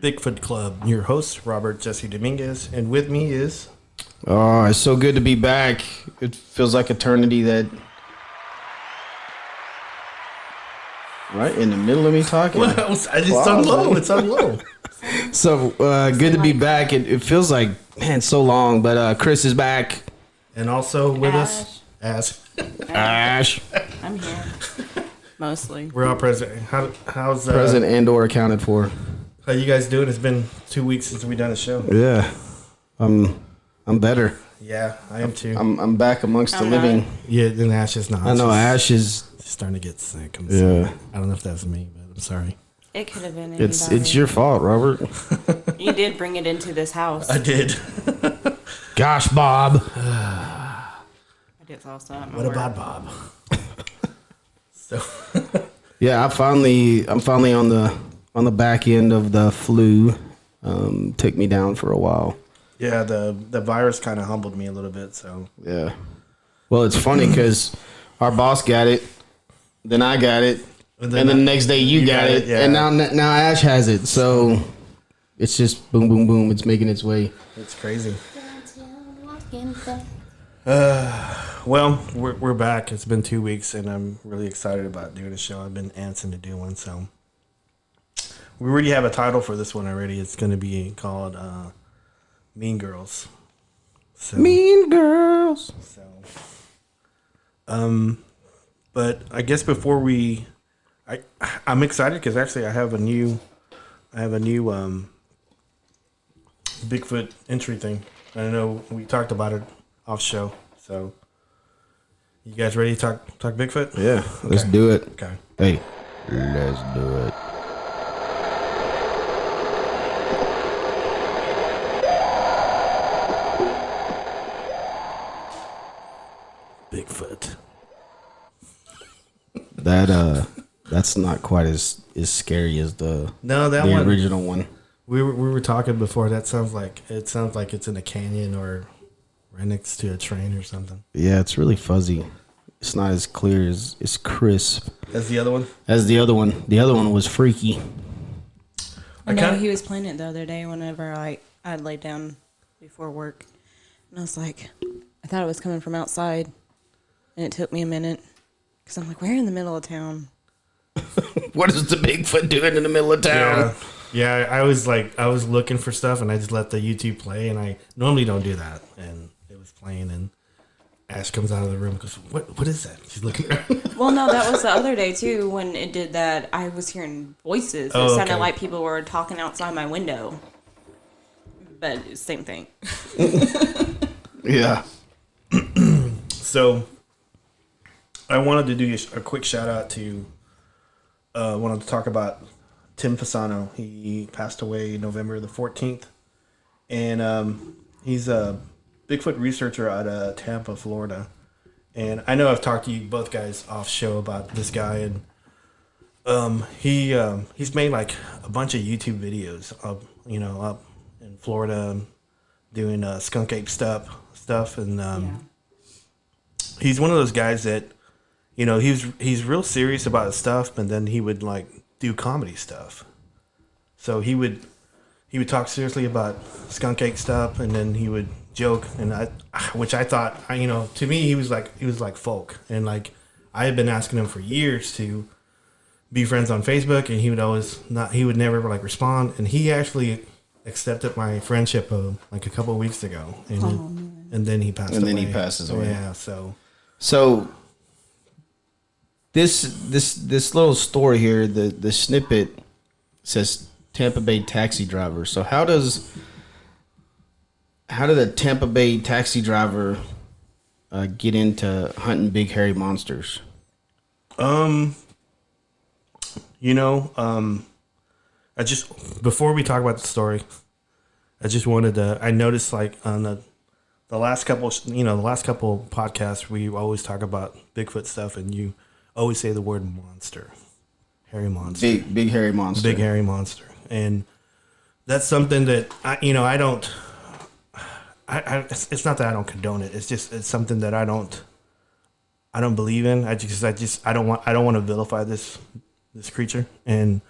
Bigfoot Club, your host, Robert Jesse Dominguez, and with me is... Oh, it's so good to be back. It feels like eternity that... Right in the middle of me talking. Well, it's on low. It's on low. So, good to be back. It feels like, man, so long, but Chris is back. And also with us, Ash. I'm here. Mostly. We're all present. How's Present and or accounted for. How you guys doing? It's been 2 weeks since we done a show. Yeah. I'm better. Yeah, I am too. I'm back amongst the living. Yeah, and Ash is not. I know Ash is starting to get sick. I'm yeah. sorry. I don't know if that's me, but I'm sorry. It could have been anybody. It's your fault, Robert. You did bring it into this house. I did. Gosh, Bob. I did also. What about Bob? So yeah, I'm finally on the back end of the flu. Took me down for a while. yeah, the virus kind of humbled me a little bit. So Yeah. Well, it's funny because our boss got it, then I got it, and then the next day you got it, yeah. and now Ash has it. So it's just boom, boom, boom. It's making its way. it's crazy. Well, we're back. It's been 2 weeks, and I'm really excited about doing a show. I've been antsing to do one, so we already have a title for this one already. It's going to be called Mean Girls. So, Mean Girls. So, but I guess before I'm excited because actually I have a new Bigfoot entry thing. I know we talked about it off show. So, you guys ready to talk Bigfoot? Yeah, let's do it. Okay. Hey, let's do it. Bigfoot. That's not quite as scary as the No, that one original one. We were talking before. That sounds like it's in a canyon or right next to a train or something. Yeah, it's really fuzzy. It's not as clear as crisp As the other one. as the other one. The other one was freaky. I know he was playing it the other day whenever I laid down before work. And I was like, I thought it was coming from outside. And it took me a minute. Because I'm like, we're in the middle of town. What is the Bigfoot doing in the middle of town? Yeah, I was looking for stuff and I just let the YouTube play, and I normally don't do that. And it was playing, and Ash comes out of the room and goes, What is that? She's looking around. Well, no, that was the other day, too, when it did that. I was hearing voices. It sounded like people were talking outside my window. But same thing. Yeah. So, I wanted to do a quick shout out to, wanted to talk about Tim Fasano. He passed away November the 14th. And he's a Bigfoot researcher out of Tampa, Florida. And I know I've talked to you both guys off show about this guy. And he's made like a bunch of YouTube videos up in Florida doing skunk ape stuff. And he's one of those guys that, he's real serious about his stuff, but then he would like do comedy stuff. So he would talk seriously about skunk ape stuff, and then he would joke, and which I thought, to me he was like folk, and like I had been asking him for years to be friends on Facebook, and he would never like respond, and he actually accepted my friendship like a couple of weeks ago, and then he passed away. And then he passes away. Yeah, So this little story here, the snippet says Tampa Bay taxi driver. So how did a Tampa Bay taxi driver get into hunting big hairy monsters? I just, before we talk about the story, I noticed like on the last couple podcasts, we always talk about Bigfoot stuff, and you always say the word monster, hairy monster, big hairy monster, big hairy monster, and that's something that I don't. It's not that I don't condone it. It's just it's something that I don't I don't believe in. I don't want to vilify this creature. And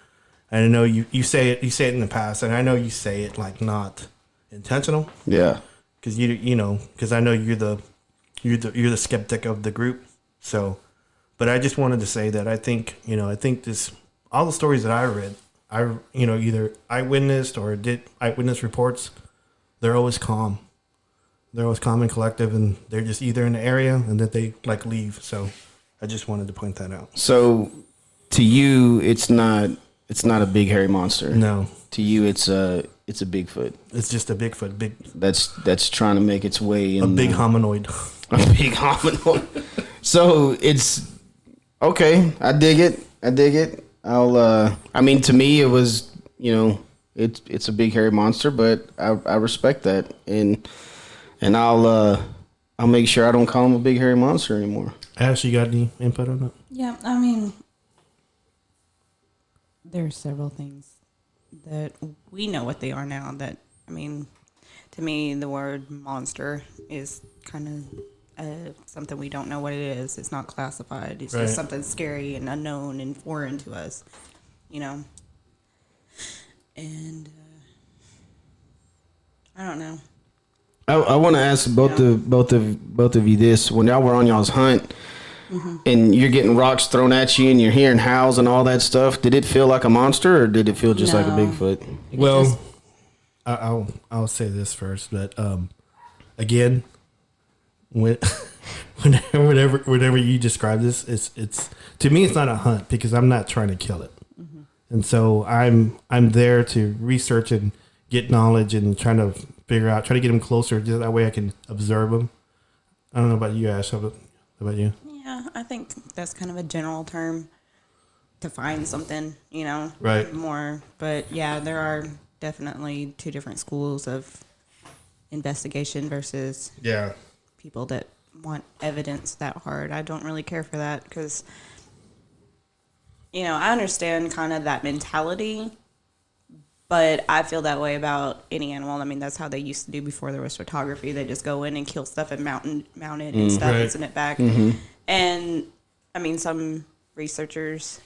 I know you say it in the past, and I know you say it like not intentional. Yeah. Because because I know you're the skeptic of the group. So, but I just wanted to say that I think this, all the stories that I read, either eyewitnessed or did eyewitness reports, they're always calm. They're always calm and collective, and they're just either in the area and that they like leave. So I just wanted to point that out. So to you, it's not a big hairy monster. No. To you, it's a Bigfoot. It's just a Bigfoot. That's trying to make its way in. A big hominoid. A big hominoid. So it's okay. I dig it. To me, it was, it's a big hairy monster, but I respect that, and I'll make sure I don't call him a big hairy monster anymore. Ash, you got any input on that? Yeah, there are several things that we know what they are now. That, to me, the word monster is kind of something we don't know what it is. It's not classified. It's just something scary and unknown and foreign to us, And I don't know. I want to ask both of you this: when y'all were on y'all's hunt, and you're getting rocks thrown at you, and you're hearing howls and all that stuff, did it feel like a monster, or did it feel just like a Bigfoot? Well, I'll say this first, but again, whenever you describe this, it's to me, it's not a hunt because I'm not trying to kill it, and so I'm there to research and get knowledge and try to get them closer. Just that way I can observe them. I don't know about you, Ash. How about you? Yeah, I think that's kind of a general term to find something, right? More, but yeah, there are definitely two different schools of investigation versus people that want evidence that hard. I don't really care for that because, I understand kind of that mentality, but I feel that way about any animal. That's how they used to do before there was photography. They just go in and kill stuff and mount it and stuff and send it back. Mm-hmm. And some researchers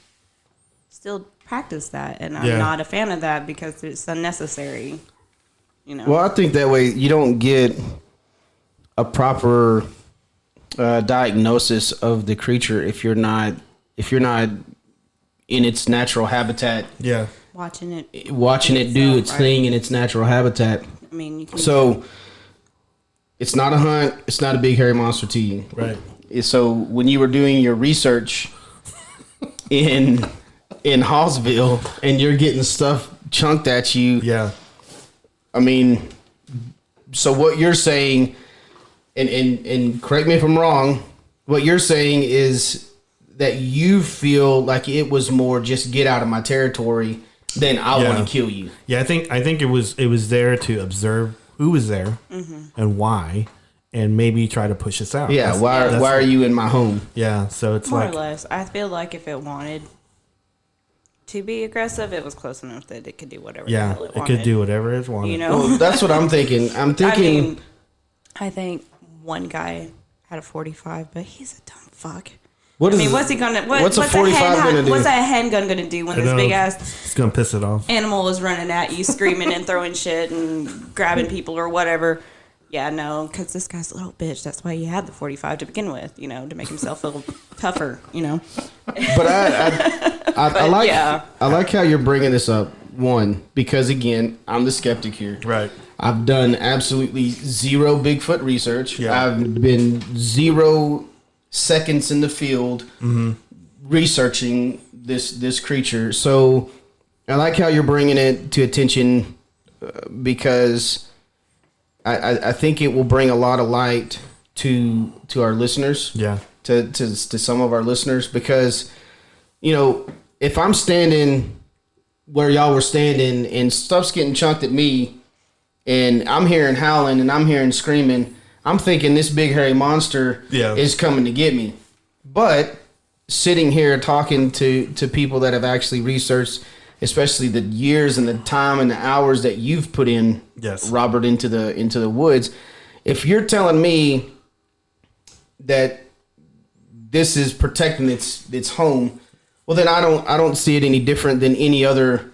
still practice that, and I'm not a fan of that because it's unnecessary. Well, I think that way you don't get a proper diagnosis of the creature if you're not in its natural habitat. Yeah. Watching it do its thing in its natural habitat. You can. So it's not a hunt. It's not a big hairy monster to you, right? So when you were doing your research in Hallsville and you're getting stuff chunked at you, so what you're saying, and correct me if I'm wrong, what you're saying is that you feel like it was more just get out of my territory than I want to kill you. Yeah, I think it was there to observe who was there and why, and maybe try to push us out. Yeah, why are you in my home? Yeah, so it's more or less. I feel like if it wanted to be aggressive, it was close enough that it could do whatever. Yeah, the hell it could do whatever it wanted. Well, that's what I'm thinking. I think one guy had a 45, but he's a dumb fuck. What's he gonna? What's a 45 gonna do? What's that handgun gonna do when this big ass? It's gonna piss it off. Animal is running at you, screaming and throwing shit and grabbing people or whatever. Yeah, no, because this guy's a little bitch. That's why he had the 45 to begin with, to make himself feel tougher, But I like how you're bringing this up. One, because again, I'm the skeptic here. Right. I've done absolutely zero Bigfoot research. Yeah. I've been 0 seconds in the field researching this creature. So I like how you're bringing it to attention because I think it will bring a lot of light to our listeners. Yeah. To some of our listeners, because if I'm standing where y'all were standing and stuff's getting chunked at me and I'm hearing howling and I'm hearing screaming, I'm thinking this big hairy monster is coming to get me. But sitting here talking to people that have actually researched, especially the years and the time and the hours that you've put in, Robert, into the woods, if you're telling me that this is protecting its home, well then I don't see it any different than any other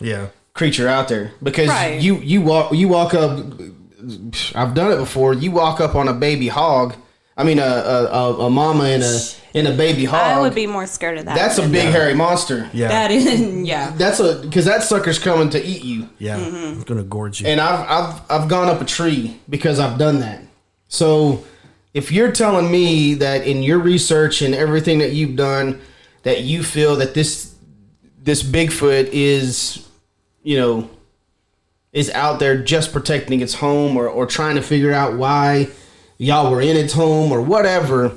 creature out there, because you walk up. I've done it before. You walk up on a baby hog. I mean a mama and a baby hog. I would be more scared of that. That's a big hairy monster. Yeah, that is. Yeah, that's because that sucker's coming to eat you. Yeah, it's gonna gorge you. And I've gone up a tree because I've done that. So if you're telling me that in your research and everything that you've done, that you feel that this Bigfoot is, is out there just protecting its home or trying to figure out why y'all were in its home or whatever,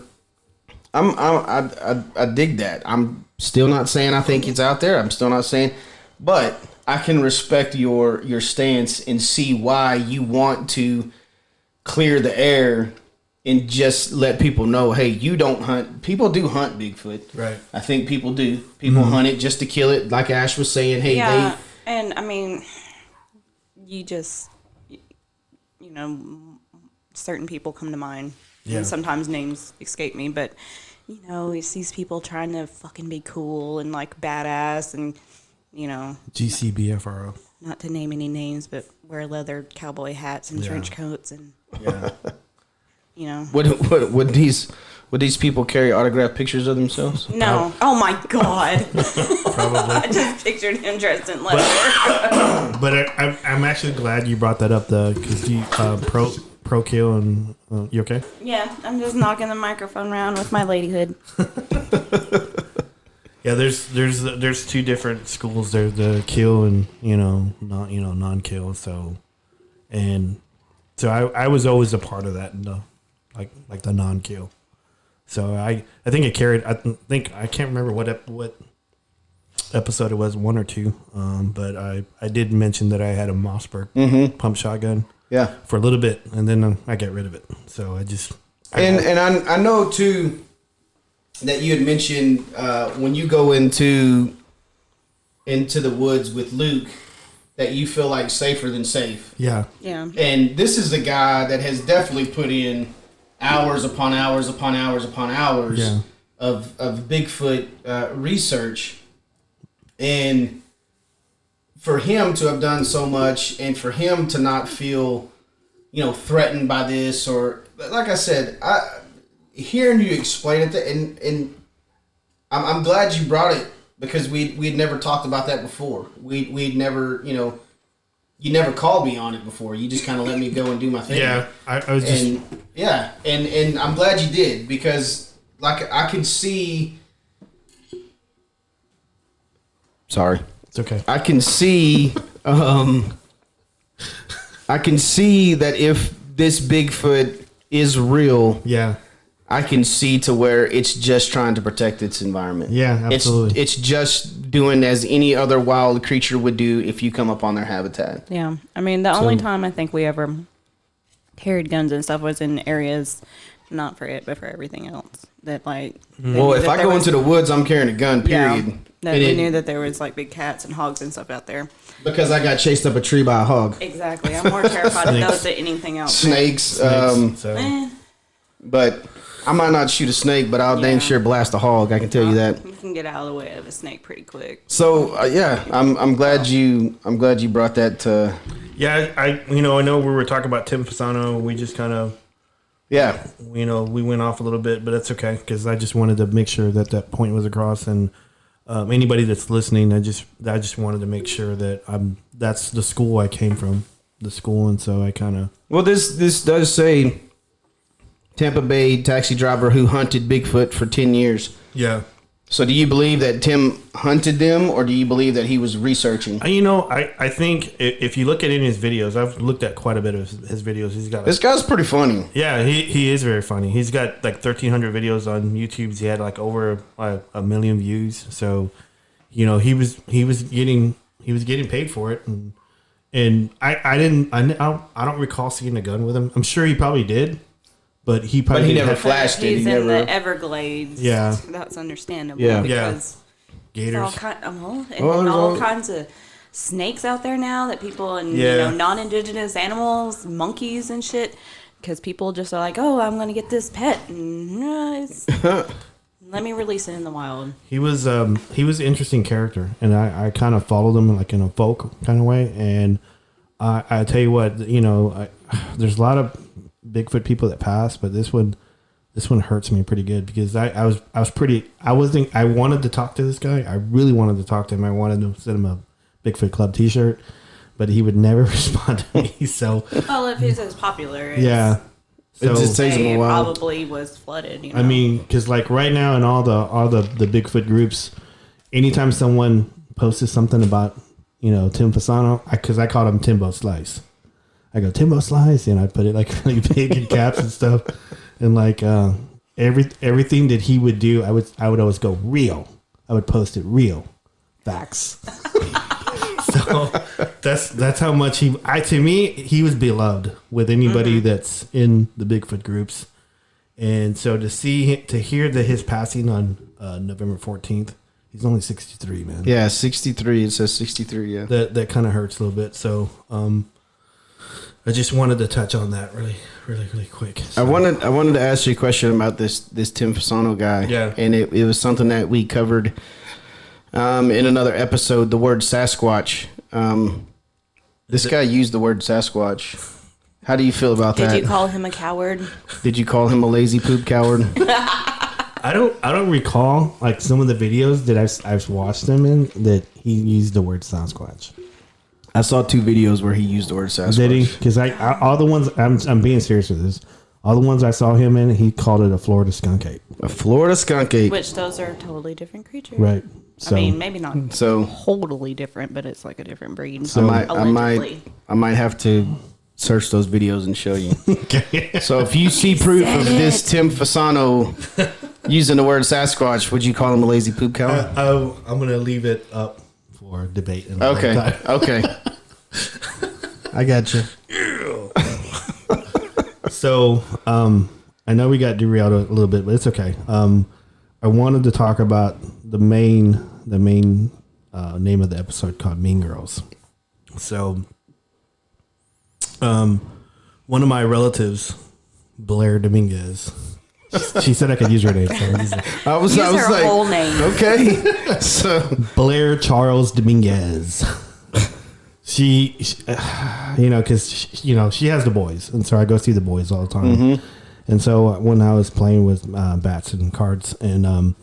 I dig that. I'm still not saying I think it's out there. I'm still not saying, but I can respect your stance and see why you want to clear the air and just let people know, hey, you don't hunt. People do hunt Bigfoot. Right. I think people do. People hunt it just to kill it. Like Ash was saying, hey, and I mean, certain people come to mind. Yeah. And sometimes names escape me, but it's these people trying to fucking be cool and like badass and GCBFRO. Not to name any names, but wear leather cowboy hats and trench coats and Would these people carry autographed pictures of themselves? No. Oh my god. Probably. I just pictured him dressed in leather. But I'm actually glad you brought that up, though, because you pro kill and you okay? Yeah, I'm just knocking the microphone around with my ladyhood. Yeah, there's two different schools. There's the kill and non-kill. So I was always a part of that, like the non-kill. So I think it carried. I can't remember what episode it was, 1 or 2. But I did mention that I had a Mossberg pump shotgun. Yeah, for a little bit, and then I got rid of it. So I know too that you had mentioned when you go into the woods with Luke that you feel like safer than safe. Yeah. Yeah. And this is the guy that has definitely put in hours upon hours upon hours upon hours of Bigfoot research. And for him to have done so much and for him to not feel, threatened by this, or like I said, hearing you explain it, and I'm glad you brought it, because we'd never talked about that before. We'd never, you never called me on it before. You just kind of let me go and do my thing. Yeah, I was just... And I'm glad you did, because like I could see... Sorry. It's okay. I can see... I can see that if this Bigfoot is real... Yeah. I can see to where it's just trying to protect its environment. Yeah, absolutely. It's just doing as any other wild creature would do if you come up on their habitat. Yeah. I mean, the only time I think we ever carried guns and stuff was in areas, not for it, but for everything else. That well, if I go into the woods, I'm carrying a gun, period. Yeah, that we knew that there was like big cats and hogs and stuff out there. Because I got chased up a tree by a hog. Exactly. I'm more terrified of those than anything else. Snakes. But... I might not shoot a snake, but I'll dang sure blast a hog. I can tell you that. You can get out of the way of a snake pretty quick. So I'm glad you brought that to. Yeah, I know we were talking about Tim Fasano. We just kind of we went off a little bit, but that's okay, because I just wanted to make sure that point was across, and anybody that's listening, I just wanted to make sure that that's the school I came from, the school, and so I kind of. Well, this does say. Tampa Bay taxi driver who hunted Bigfoot for 10 years. Yeah. So do you believe that Tim hunted them, or do you believe that he was researching? I think if you look at any of his videos, I've looked at quite a bit of his videos. He's got this guy's pretty funny. Yeah, he is very funny. He's got like 1,300 videos on YouTube. He had like over 1 million views. So, he was getting paid for it, and I don't recall seeing a gun with him. I'm sure he probably did. But he never flashed it. He's in the Everglades. Yeah, that's understandable. Yeah, because gators. All kinds of snakes out there now that people and non-indigenous animals, monkeys and shit. Because people just are like, oh, I'm gonna get this pet, and it's Let me release it in the wild. He was an interesting character, and I kind of followed him like in a folk kind of way. And I tell you what, there's a lot of Bigfoot people that pass, but this one hurts me pretty good because I wanted to talk to this guy. I really wanted to talk to him. I wanted to send him a Bigfoot Club T-shirt, but he would never respond to me. So, well, if he's as popular, yeah. So, it just takes him a while. Probably was flooded. I mean, because like right now in all the Bigfoot groups, anytime someone posts something about Tim Fasano, because I called him Timbo Slice. I go Timbo Slice, and I put it like really big in caps and stuff, and like everything that he would do, I would always go real. I would post it real, facts. So that's how much to me he was beloved with anybody that's in the Bigfoot groups, and so to hear that his passing on November 14th, he's only 63, man. Yeah, 63. It says 63. Yeah, that kind of hurts a little bit. So I just wanted to touch on that really, really, really quick. So. I wanted to ask you a question about this Tim Fasano guy. Yeah, and it was something that we covered. In another episode, the word Sasquatch. This guy used the word Sasquatch. How do you feel about that? Did you call him a coward? Did you call him a lazy poop coward? I don't recall like some of the videos that I've watched him in that he used the word Sasquatch. I saw 2 videos where he used the word Sasquatch. Did he? Because all the ones I'm being serious with this. All the ones I saw him in, he called it a Florida skunk ape. A Florida skunk ape. Which those are totally different creatures. Right. So, I mean, maybe not totally different, but it's like a different breed. So I might have to search those videos and show you. Okay. So if you see proof of this Tim Fasano using the word Sasquatch, would you call him a lazy poop coward? I'm going to leave it up for debate. Okay. Okay. I got you. So I know we got derailed a little bit, but it's okay. I wanted to talk about the main name of the episode called Mean Girls. So, one of my relatives, Blair Dominguez, she said I could use her name. So I was her like, whole name. Okay. So Blair Charles Dominguez. She because she has the boys, and so I go see the boys all the time. Mm-hmm. And so when I was playing with bats and cards, and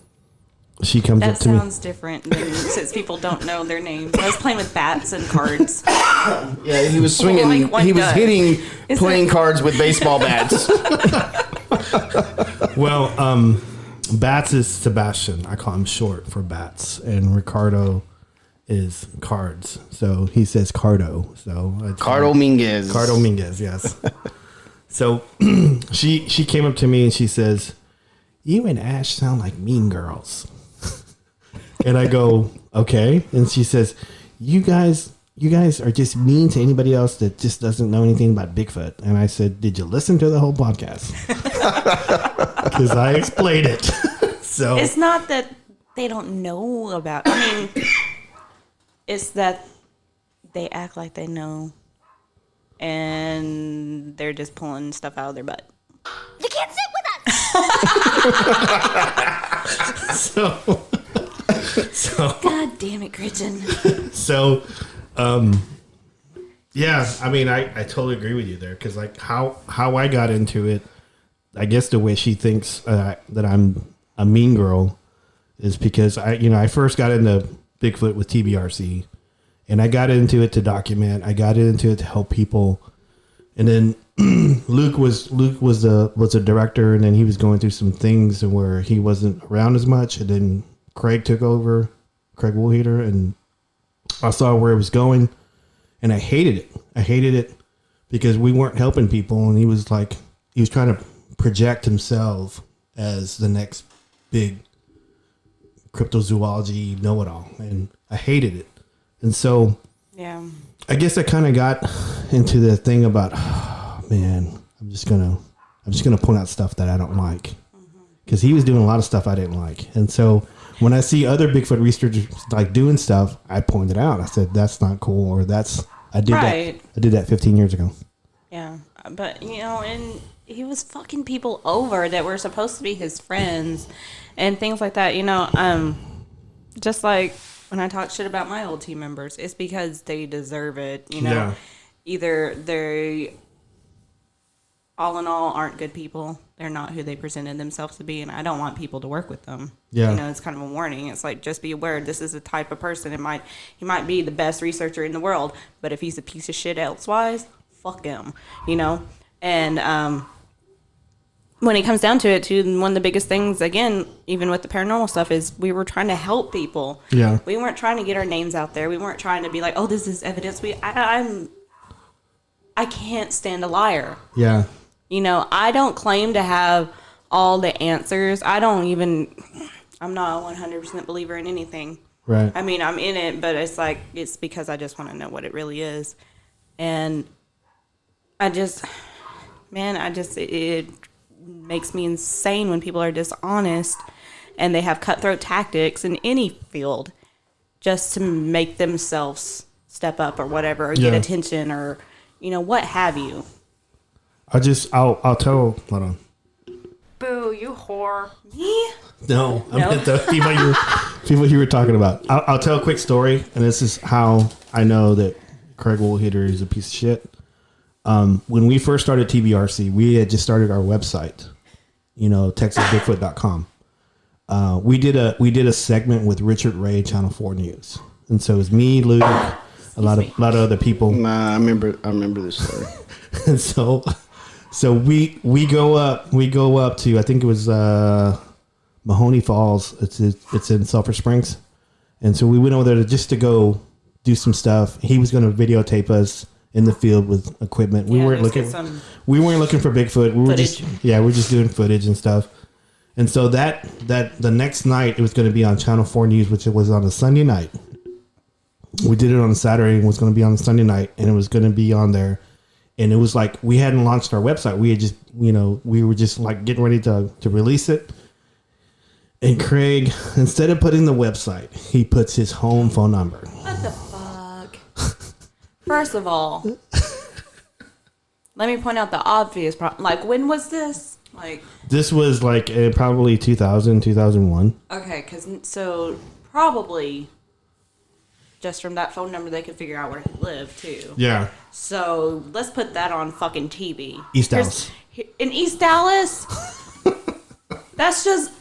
she comes up to me. That sounds different since people don't know their names. I was playing with bats and cards. Yeah, he was swinging. He was hitting playing cards with baseball bats. Well, Bats is Sebastian. I call him short for Bats, and Ricardo is cards. So he says Cardo. So Cardo Minguez. Cardo Minguez, yes. So she came up to me and she says, "You and Ash sound like mean girls." And I go, "Okay." And she says, You guys are just mean to anybody else that just doesn't know anything about Bigfoot." And I said, "Did you listen to the whole podcast?" Because I explained it. So it's not that they don't know about. I mean, it's that they act like they know, and they're just pulling stuff out of their butt. You can't sit with us. So God damn it, Gretchen. So, yeah, I mean, I totally agree with you there, because like how I got into it, I guess the way she thinks that I'm a mean girl is because I first got into Bigfoot with TBRC, and I got into it to document. I got into it to help people, and then Luke was a director, and then he was going through some things where he wasn't around as much, and then Craig took over, Craig Woolheater, and I saw where it was going, and I hated it. I hated it because we weren't helping people, and he was trying to project himself as the next big cryptozoology know-it-all, and I hated it. And so, yeah, I guess I kind of got into the thing about, oh, man, I'm just gonna point out stuff that I don't like, because he was doing a lot of stuff I didn't like, and so when I see other Bigfoot researchers like doing stuff, I point it out. I said, that's not cool, or I did that 15 years ago. Yeah, but and fucking people over that were supposed to be his friends and things like that. Just like when I talk shit about my old team members, it's because they deserve it. Yeah. Either they, all in all, aren't good people. They're not who they presented themselves to be, and I don't want people to work with them. Yeah. It's kind of a warning. It's like, just be aware, this is the type of person. He might be the best researcher in the world, but if he's a piece of shit elsewise, fuck him. And when it comes down to it, too, one of the biggest things, again, even with the paranormal stuff, is we were trying to help people. Yeah. We weren't trying to get our names out there. We weren't trying to be like, oh, this is evidence. I can't stand a liar. Yeah. I don't claim to have all the answers. I'm not a 100% believer in anything. Right. I mean, I'm in it, but it's because I just want to know what it really is. And it makes me insane when people are dishonest and they have cutthroat tactics in any field just to make themselves step up or whatever, or get attention, or, what have you. I'll tell, hold on. Boo, you whore. Me? No, I meant the people you were talking about. I'll tell a quick story, and this is how I know that Craig Woolhitter is a piece of shit. When we first started TBRC, we had just started our website, TexasBigfoot.com. We did a segment with Richard Ray, Channel 4 News, and so it was me, Luke, a lot of other people. Nah, I remember this story. And so we go up to, I think it was Mahoney Falls. It's in Sulphur Springs, and so we went over there just to go do some stuff. He was going to videotape us in the field with equipment. We weren't looking for Bigfoot. We're just doing footage and stuff. And so that the next night it was going to be on Channel 4 News, which it was on a Sunday night. We did it on a Saturday and it was going to be on a Sunday night, and it was going to be on there. And it was like, we hadn't launched our website. We had just, we were just like getting ready to release it. And Craig, instead of putting the website, he puts his home phone number. What the fuck? First of all, let me point out the obvious problem. Like, when was this? This was probably 2000, 2001. Okay, so probably just from that phone number, they could figure out where he lived, too. Yeah. So let's put that on fucking TV. East Dallas. In East Dallas? That's just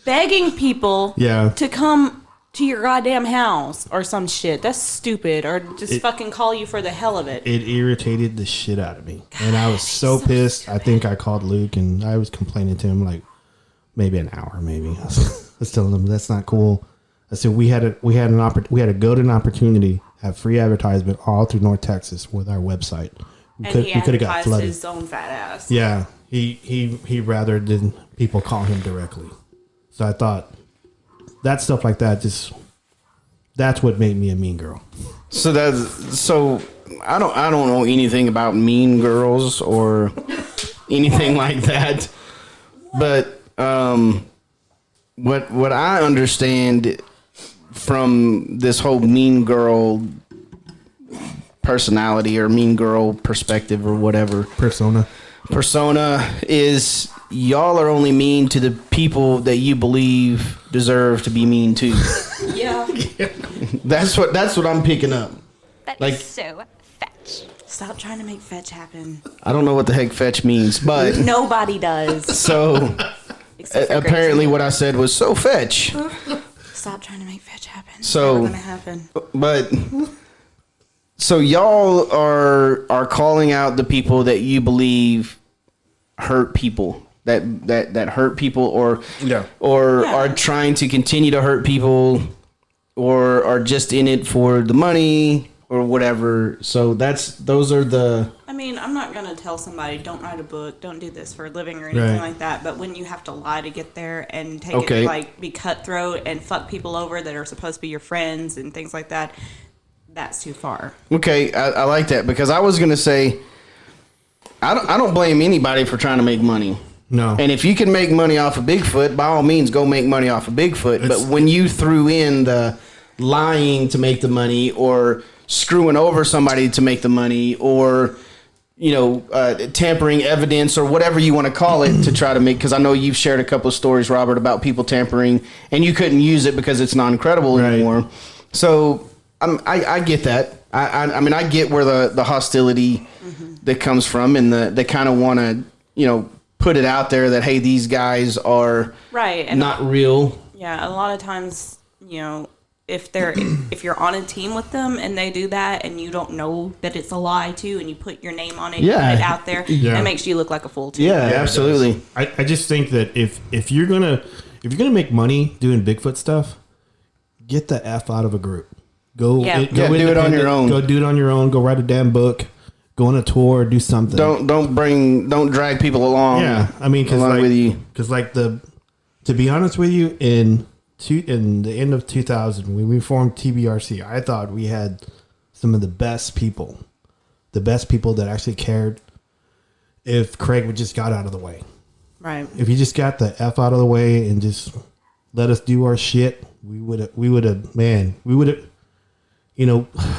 begging people to come to your goddamn house or some shit. That's stupid. Or just fucking call you for the hell of it. It irritated the shit out of me. And I was so pissed. I think I called Luke and I was complaining to him maybe an hour, maybe. I was telling him that's not cool. I said we had a golden opportunity, have free advertisement all through North Texas with our website. We could have got flooded. His own fat ass. Yeah, he rather than people call him directly. So I thought that stuff like that that's what made me a mean girl. So I don't know anything about mean girls or anything like that, but what I understand from this whole mean girl personality or mean girl perspective or whatever Persona is, y'all are only mean to the people that you believe deserve to be mean to. Yeah. That's what I'm picking up. That's so fetch. Stop trying to make fetch happen. I don't know what the heck fetch means, but nobody does. So apparently what I said was so fetch. Stop trying to make fetch happen. So it's never gonna happen. But so y'all are calling out the people that you believe hurt people, that hurt people or are trying to continue to hurt people or are just in it for the money or whatever. So those are the... I mean, I'm not going to tell somebody, don't write a book, don't do this for a living or anything like that. But when you have to lie to get there and take it, be cutthroat and fuck people over that are supposed to be your friends and things like that, that's too far. Okay, I like that, because I was going to say, I don't blame anybody for trying to make money. No. And if you can make money off of Bigfoot, by all means, go make money off of Bigfoot. But when you threw in the lying to make the money or screwing over somebody to make the money or tampering evidence or whatever you want to call it to try to make, because I know you've shared a couple of stories, Robert, about people tampering and you couldn't use it because it's non-credible anymore. So I get that. I mean, I get where the hostility that comes from, and they kind of want to, put it out there that, hey, these guys are and not real. Yeah, a lot of times, if you're on a team with them and they do that and you don't know that it's a lie too, and you put your name on it, you put it out there, it makes you look like a fool too. Yeah, absolutely. I just think that if you're gonna make money doing Bigfoot stuff, get the F out of a group. Go do it on your own. Go do it on your own. Go write a damn book. Go on a tour. Do something. Don't drag people along. Yeah, I mean, to be honest with you, in the end of 2000, when we formed TBRC, I thought we had some of the best people that actually cared. If Craig would just got out of the way, right? If he just got the F out of the way and just let us do our shit, we would have.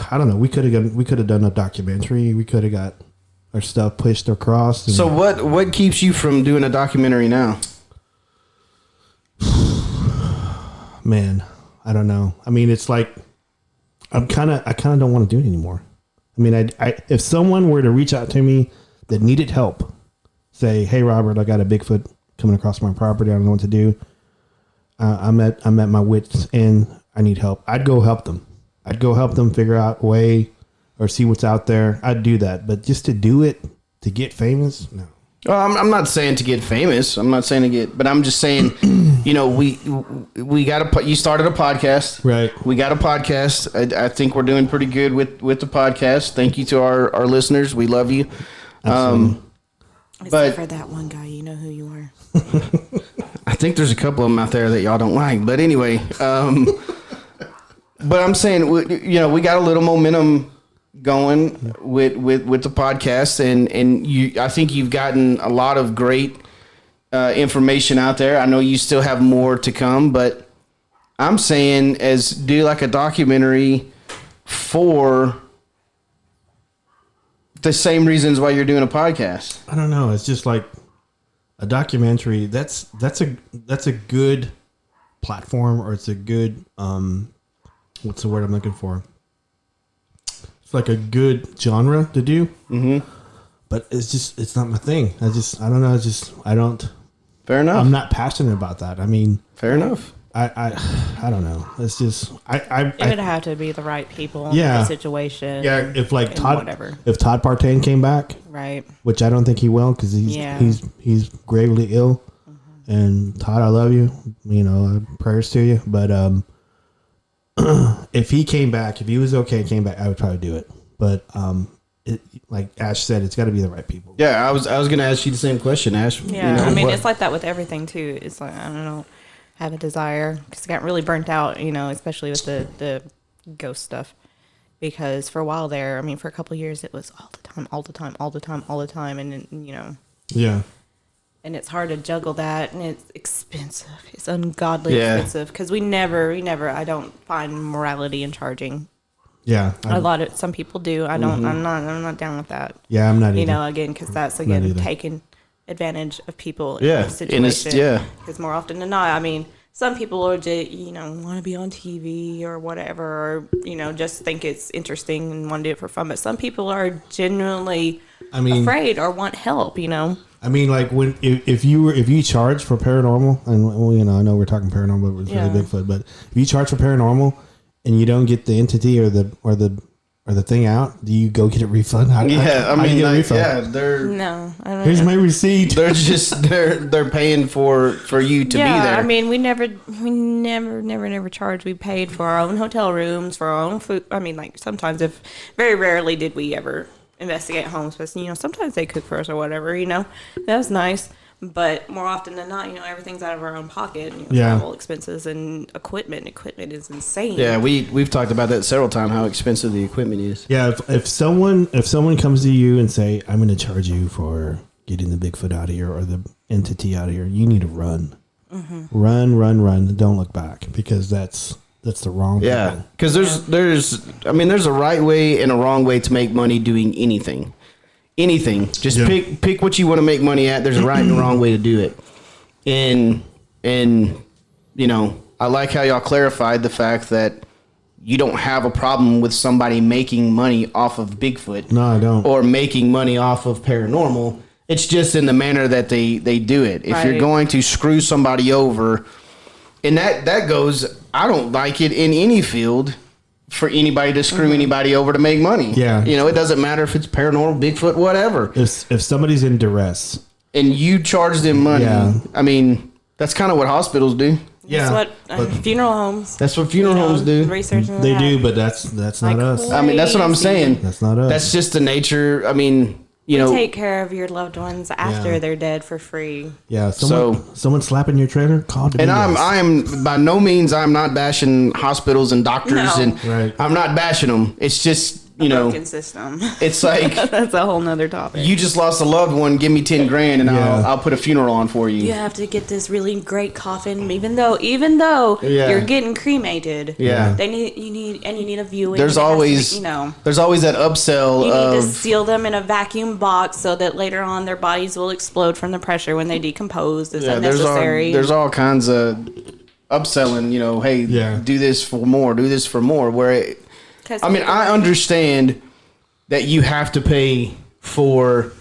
I don't know. We could have done a documentary. We could have got our stuff pushed across. So what keeps you from doing a documentary now? Man, I don't know. I mean, it's like I kind of don't want to do it anymore. I mean, if someone were to reach out to me that needed help, say, "Hey, Robert, I got a Bigfoot coming across my property. I don't know what to do. I'm at my wits' end. I need help." I'd go help them. Figure out a way or see what's out there. I'd do that. But just to do it, to get famous, no. Well, I'm not saying to get famous. I'm not saying to get, but I'm just saying, we got you started a podcast. Right. We got a podcast. I think we're doing pretty good with the podcast. Thank you to our listeners. We love you. Except for that one guy, you know who you are. I think there's a couple of them out there that y'all don't like. But anyway, but I'm saying, we got a little momentum going with the podcast, and I think you've gotten a lot of great information out there. I know you still have more to come, but I'm saying do like a documentary for the same reasons why you're doing a podcast. I don't know. It's just like a documentary. That's a good platform, or it's a good what's the word I'm looking for? It's like a good genre to do. Mm-hmm. But it's not my thing. I don't know. Fair enough. I'm not passionate about that. I mean, fair enough. I don't know. It's just it would have to be the right people in the situation. Yeah, if like Todd, whatever. If Todd Partain came back, right? Which I don't think he will, because he's gravely ill. Mm-hmm. And Todd, I love you. Prayers to you. But if he came back, if he was okay, came back, I would probably do it. But like Ash said, it's got to be the right people. Yeah, I was going to ask you the same question, Ash. Yeah, it's like that with everything too. It's like, I don't know, have a desire, because I got really burnt out, especially with the ghost stuff. Because for a while there, for a couple of years, it was all the time, and Yeah. And it's hard to juggle that, and it's expensive. It's ungodly expensive, because we never. I don't find morality in charging. Yeah, some people do. I don't. Mm-hmm. I'm not down with that. Yeah, I'm not either. Again, because that's taking advantage of people in a situation. Because more often than not, some people are just, want to be on TV or whatever, or just think it's interesting and want to do it for fun. But some people are genuinely afraid or want help. Like if you charge for paranormal, and I know we're talking paranormal, but it's really Bigfoot. But if you charge for paranormal and you don't get the entity or the thing out, do you go get a refund? How do you get a refund? No. I don't Here's my receipt. They're just they're paying for you to be there. We never charged. We paid for our own hotel rooms, for our own food. Sometimes, if very rarely did we ever investigate homes, but sometimes they cook for us or whatever. That was nice. But more often than not, everything's out of our own pocket. Travel expenses and equipment. Equipment is insane. Yeah, we've talked about that several times, how expensive the equipment is. Yeah, if someone comes to you and say, "I'm going to charge you for getting the Bigfoot out of here or the entity out of here," you need to run. Mm-hmm. Run. Don't look back, because that's the wrong thing. Yeah, because there's a right way and a wrong way to make money doing anything. anything. Just pick what you want to make money at. There's a right and a wrong way to do it. And you know, I like how y'all clarified the fact that you don't have a problem with somebody making money off of Bigfoot. No, I don't. Or making money off of paranormal. It's just in the manner that they do it. If you're going to screw somebody over, and that goes, I don't like it in any field for anybody to screw anybody over to make money. Yeah. You know, it doesn't matter if it's paranormal, Bigfoot, whatever. If somebody's in duress and you charge them money, I mean, that's kind of what hospitals do. Yeah, that's what funeral homes. That's what funeral homes do. Researching they do, but that's not us. Crazy. I mean, that's what I'm saying. That's not us. That's just the nature. I mean, you know, take care of your loved ones after they're dead for free. Yeah. Someone slapping your trailer, call Dominguez. And I am by no means, I'm not bashing hospitals and doctors, and I'm not bashing them. It's just, you know, broken system. It's like that's a whole nother topic. You just lost a loved one. Give me $10,000 and I'll put a funeral on for you. You have to get this really great coffin, even though you're getting cremated. Yeah, you need a viewing. There's always there's always that upsell. You need to seal them in a vacuum box so that later on their bodies will explode from the pressure when they decompose. It's unnecessary. There's all kinds of upselling. You know, hey, do this for more. Do this for more. I mean, I understand that you have to pay for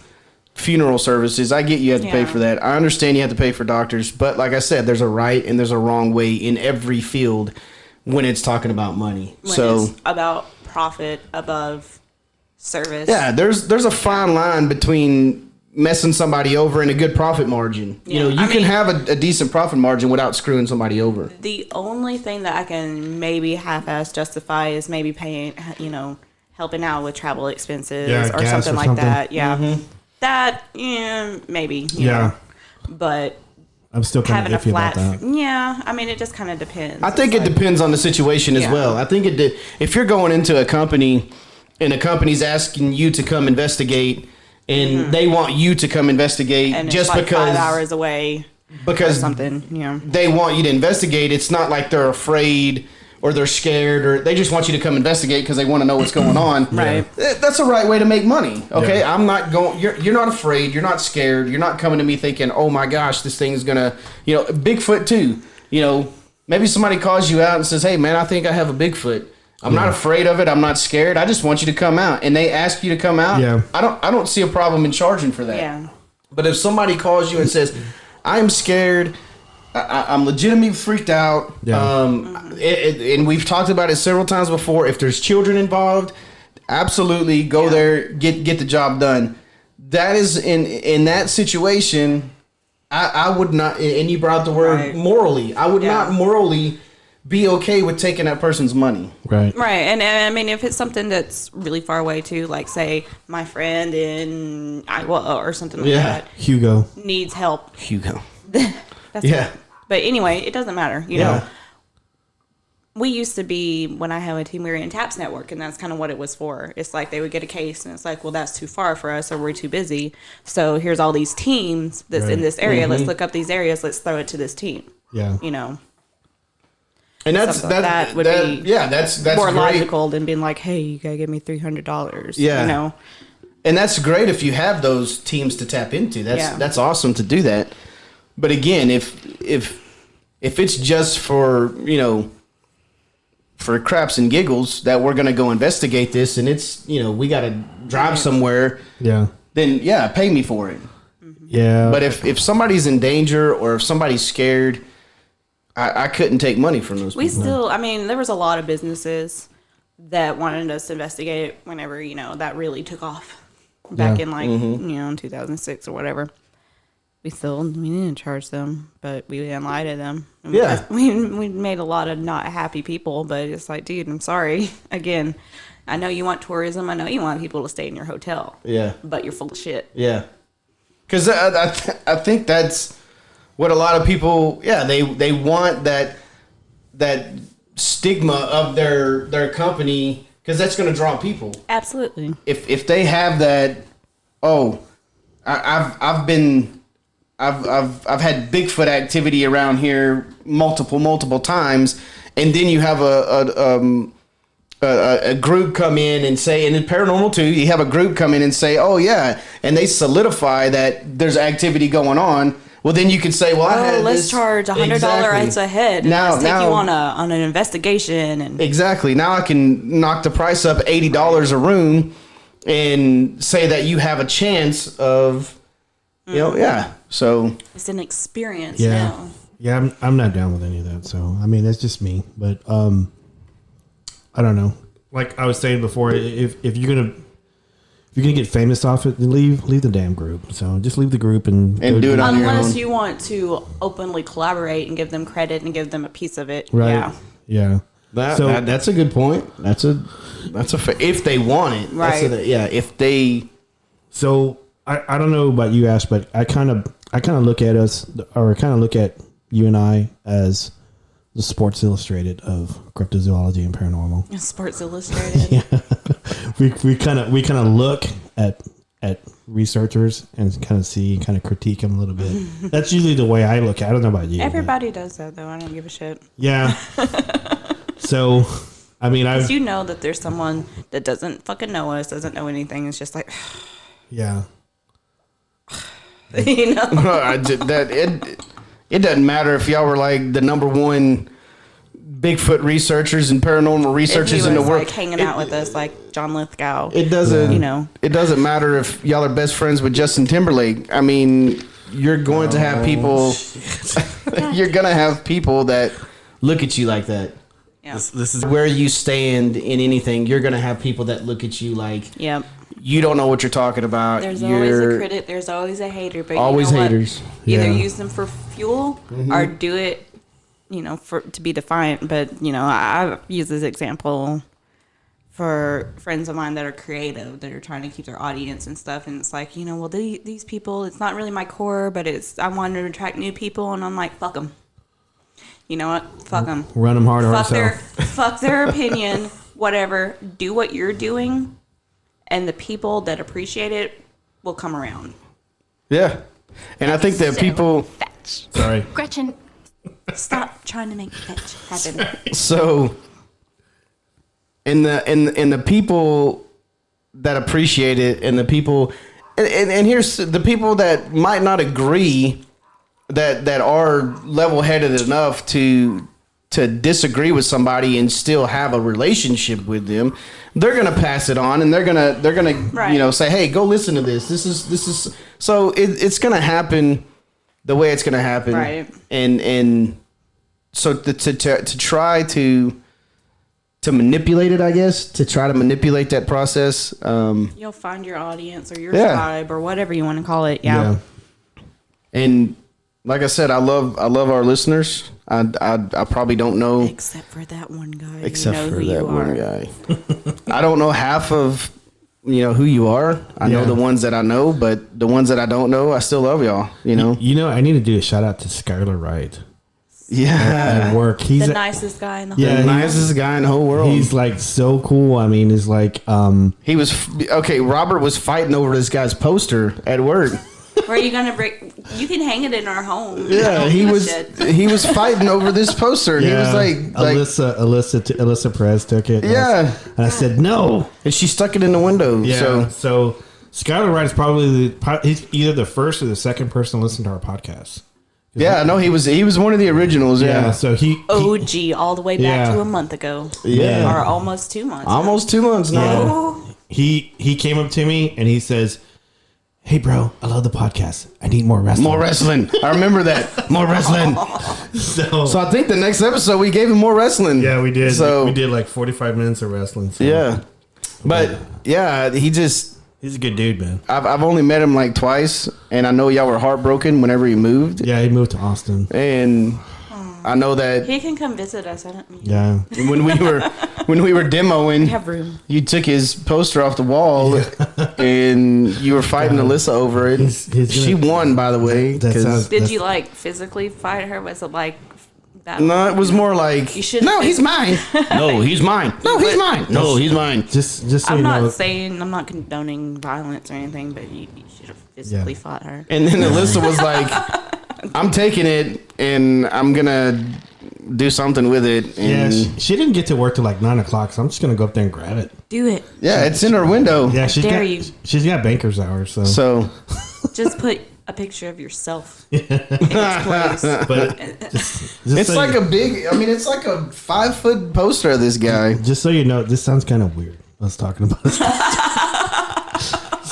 funeral services. I get you have to pay for that. I understand you have to pay for doctors. But like I said, there's a right and there's a wrong way in every field when it's talking about money. It's about profit above service. Yeah, there's a fine line between messing somebody over and a good profit margin. You know, you can have a decent profit margin without screwing somebody over. The only thing that I can maybe half-ass justify is maybe paying, helping out with travel expenses or something like that. Yeah. Mm-hmm. That, maybe. You know. But I'm still kind of iffy about that. Yeah, I mean, it just kind of depends. I think it depends on the situation as well. I think if you're going into a company and a company's asking you to come investigate, and they want you to come investigate and just it's like because 5 hours away because or something. Yeah, they want you to investigate. It's not like they're afraid or they're scared or they just want you to come investigate because they want to know what's going on. Right. That's the right way to make money. Okay, I'm not going. You're not afraid. You're not scared. You're not coming to me thinking, oh my gosh, this thing is gonna. Bigfoot too. Maybe somebody calls you out and says, hey man, I think I have a Bigfoot. I'm not afraid of it. I'm not scared. I just want you to come out. And they ask you to come out. Yeah. I don't see a problem in charging for that. Yeah. But if somebody calls you and says, I am scared, I'm legitimately freaked out. Yeah. And we've talked about it several times before. If there's children involved, absolutely go there, get the job done. That is in that situation, I would not, and you brought the word morally. I would not morally be okay with taking that person's money. Right. And I mean, if it's something that's really far away too, like say my friend in Iowa or something like that. Hugo. Needs help. Hugo. That's it. But anyway, it doesn't matter. You know, we used to be, when I had a team, we were in TAPS Network, and that's kind of what it was for. It's like they would get a case, and it's like, well, that's too far for us, or we're too busy. So here's all these teams that's in this area. Let's look up these areas. Let's throw it to this team. Yeah. And that's more great. logical than being like, hey, you gotta give me $300. Yeah, and that's great if you have those teams to tap into. That's awesome to do that. But again, if it's just for for craps and giggles that we're gonna go investigate this, and it's we gotta drive somewhere. Yeah. Then pay me for it. Yeah. But if somebody's in danger or if somebody's scared, I couldn't take money from those people. There was a lot of businesses that wanted us to investigate it whenever, that really took off back in in 2006 or whatever. We didn't charge them, but we didn't lie to them. We made a lot of not happy people, but it's like, dude, I'm sorry. Again, I know you want tourism. I know you want people to stay in your hotel. Yeah. But you're full of shit. Yeah. Because I think that's what a lot of people, they want that stigma of their company, because that's going to draw people. Absolutely. If they have that, I've had Bigfoot activity around here multiple times, and then you have a group come in and say, and in paranormal too, you have a group come in and say, oh yeah, and they solidify that there's activity going on. Well, then you can say, well, I had let's this. charge $100 Exactly. a head. And let's take you on an investigation. And exactly. Now I can knock the price up $80 a room and say that you have a chance of, you know, yeah. So it's an experience Yeah. now. Yeah, I'm not down with any of that. So I mean, that's just me. But I don't know. Like I was saying before, if you're gonna get famous off it, then leave the damn group. So just leave the group and do it on your own. Unless you want to openly collaborate and give them credit and give them a piece of it. Right. Yeah. That's a good point. That's a if they want it. Right. If they. So I don't know about you, Ash, but I kind of look at us, or kind of look at you and I as the Sports Illustrated of cryptozoology and paranormal. Sports Illustrated. Yeah. we kind of look at researchers and kind of critique them a little bit. That's usually the way I look at it. I don't know about you. Everybody does that though. I don't give a shit. Yeah. So, I mean, you know that there's someone that doesn't fucking know us, doesn't know anything. It's just like, yeah. you know. It doesn't matter if y'all were like the number one Bigfoot researchers and paranormal researchers in the world, like hanging out with us, like John Lithgow. It doesn't, you know. It doesn't matter if y'all are best friends with Justin Timberlake. I mean, you're going to have people. You're gonna have people that look at you like that. Yeah. This is where you stand in anything. You're gonna have people that look at you like, yep. You don't know what you're talking about. There's always a critic. There's always a hater. But always you know haters. What? Either use them for fuel or do it, you know, to be defiant. But you know, I've used this example for friends of mine that are creative, that are trying to keep their audience and stuff. And it's like, you know, well, these people, it's not really my core, but I want to attract new people, and I'm like, fuck them. You know what? Fuck them. Run them hard, hard Fuck their opinion. Whatever. Do what you're doing. And the people that appreciate it will come around. Yeah. And I think that people... Fetch. Sorry. Gretchen. Stop trying to make fetch happen. So... And the people that appreciate it, and the people... And here's the people that might not agree, that are level-headed enough to disagree with somebody and still have a relationship with them. They're gonna pass it on, and they're gonna right. You know, say, hey, go listen to this. This is so it's gonna happen the way it's gonna happen, right? And so to try to manipulate it, I guess, to try to manipulate that process. You'll find your audience or your tribe or whatever you want to call it. Yeah. And like I said, I love our listeners. I probably don't know, except for that one guy. Except for that one guy. I don't know half of who you are. I know the ones that I know, but the ones that I don't know, I still love y'all. You know. I need to do a shout out to Skylar Wright. Yeah, at work. He's the nicest guy in the whole world. The nicest guy in the whole world. He's like so cool. I mean, it's like he was okay. Robert was fighting over this guy's poster at work. Where are you gonna break? You can hang it in our home. Yeah, he was fighting over this poster. And he was like Alyssa Perez took it. Yeah, and I said no, and she stuck it in the window. Yeah, so Skylar Wright is probably he's either the first or the second person to listen to our podcast. Yeah, no, he was one of the originals. Yeah, so he OG all the way back to a month ago. Yeah, or almost 2 months. Almost 2 months now. Yeah. He came up to me and he says, "Hey, bro, I love the podcast. I need more wrestling." More wrestling. I remember that. More wrestling. So I think the next episode we gave him more wrestling. Yeah, we did. So we did like 45 minutes of wrestling. So. Yeah, but yeah, he's a good dude, man. I've only met him like twice, and I know y'all were heartbroken whenever he moved. Yeah, he moved to Austin, and I know that he can come visit us. I don't mean. Yeah, when we were demoing, we have room. You took his poster off the wall, and you were fighting Alyssa over it. She won, by the way. Did you like physically fight her? Was it like that? No, it was more like you should. No, he's mine. No, he's mine. No, he's mine. No, he's mine. Just so I'm you not know, saying I'm not condoning violence or anything, but you should have physically fought her. And then Alyssa was like, I'm taking it and I'm gonna do something with it. Yeah, And she didn't get to work till like 9 o'clock, so I'm just gonna go up there and grab it. Do it. yeah, it's in her window. Yeah, you. she's got banker's hours, so. So Just put a picture of yourself in its place. But just it's so like you, a big. I mean, it's like a 5-foot poster of this guy. just so you know, this sounds kind of weird. Us talking about this.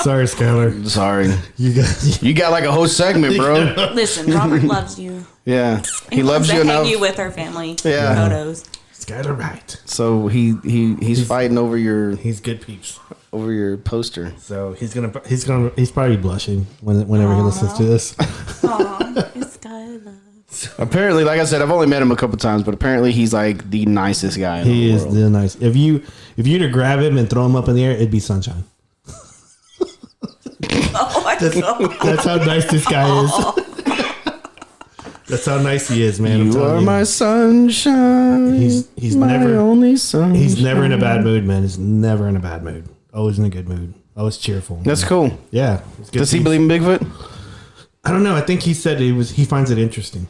Sorry, Skylar. Sorry, You you got like a whole segment, bro. Listen, Robert loves you. Yeah, he wants loves to you hang enough. you with our family Yeah. photos. Skylar, right? So he's fighting over your He's good peeps. poster. So he's probably blushing whenever he listens to this. Aw, it's Skylar. Apparently, like I said, I've only met him a couple times, but apparently he's like the nicest guy in He the is world. the nice. If you to grab him and throw him up in the air, it'd be sunshine. Oh my God. That's how nice this guy is. That's how nice he is, man. I'm You telling are my sunshine. He's my never only sunshine. he's never in a bad mood, man. He's never in a bad mood. Always in a good mood. Always cheerful. That's cool. Yeah. It's good Does he peeps. believe in Bigfoot? I don't know. I think he said he finds it interesting.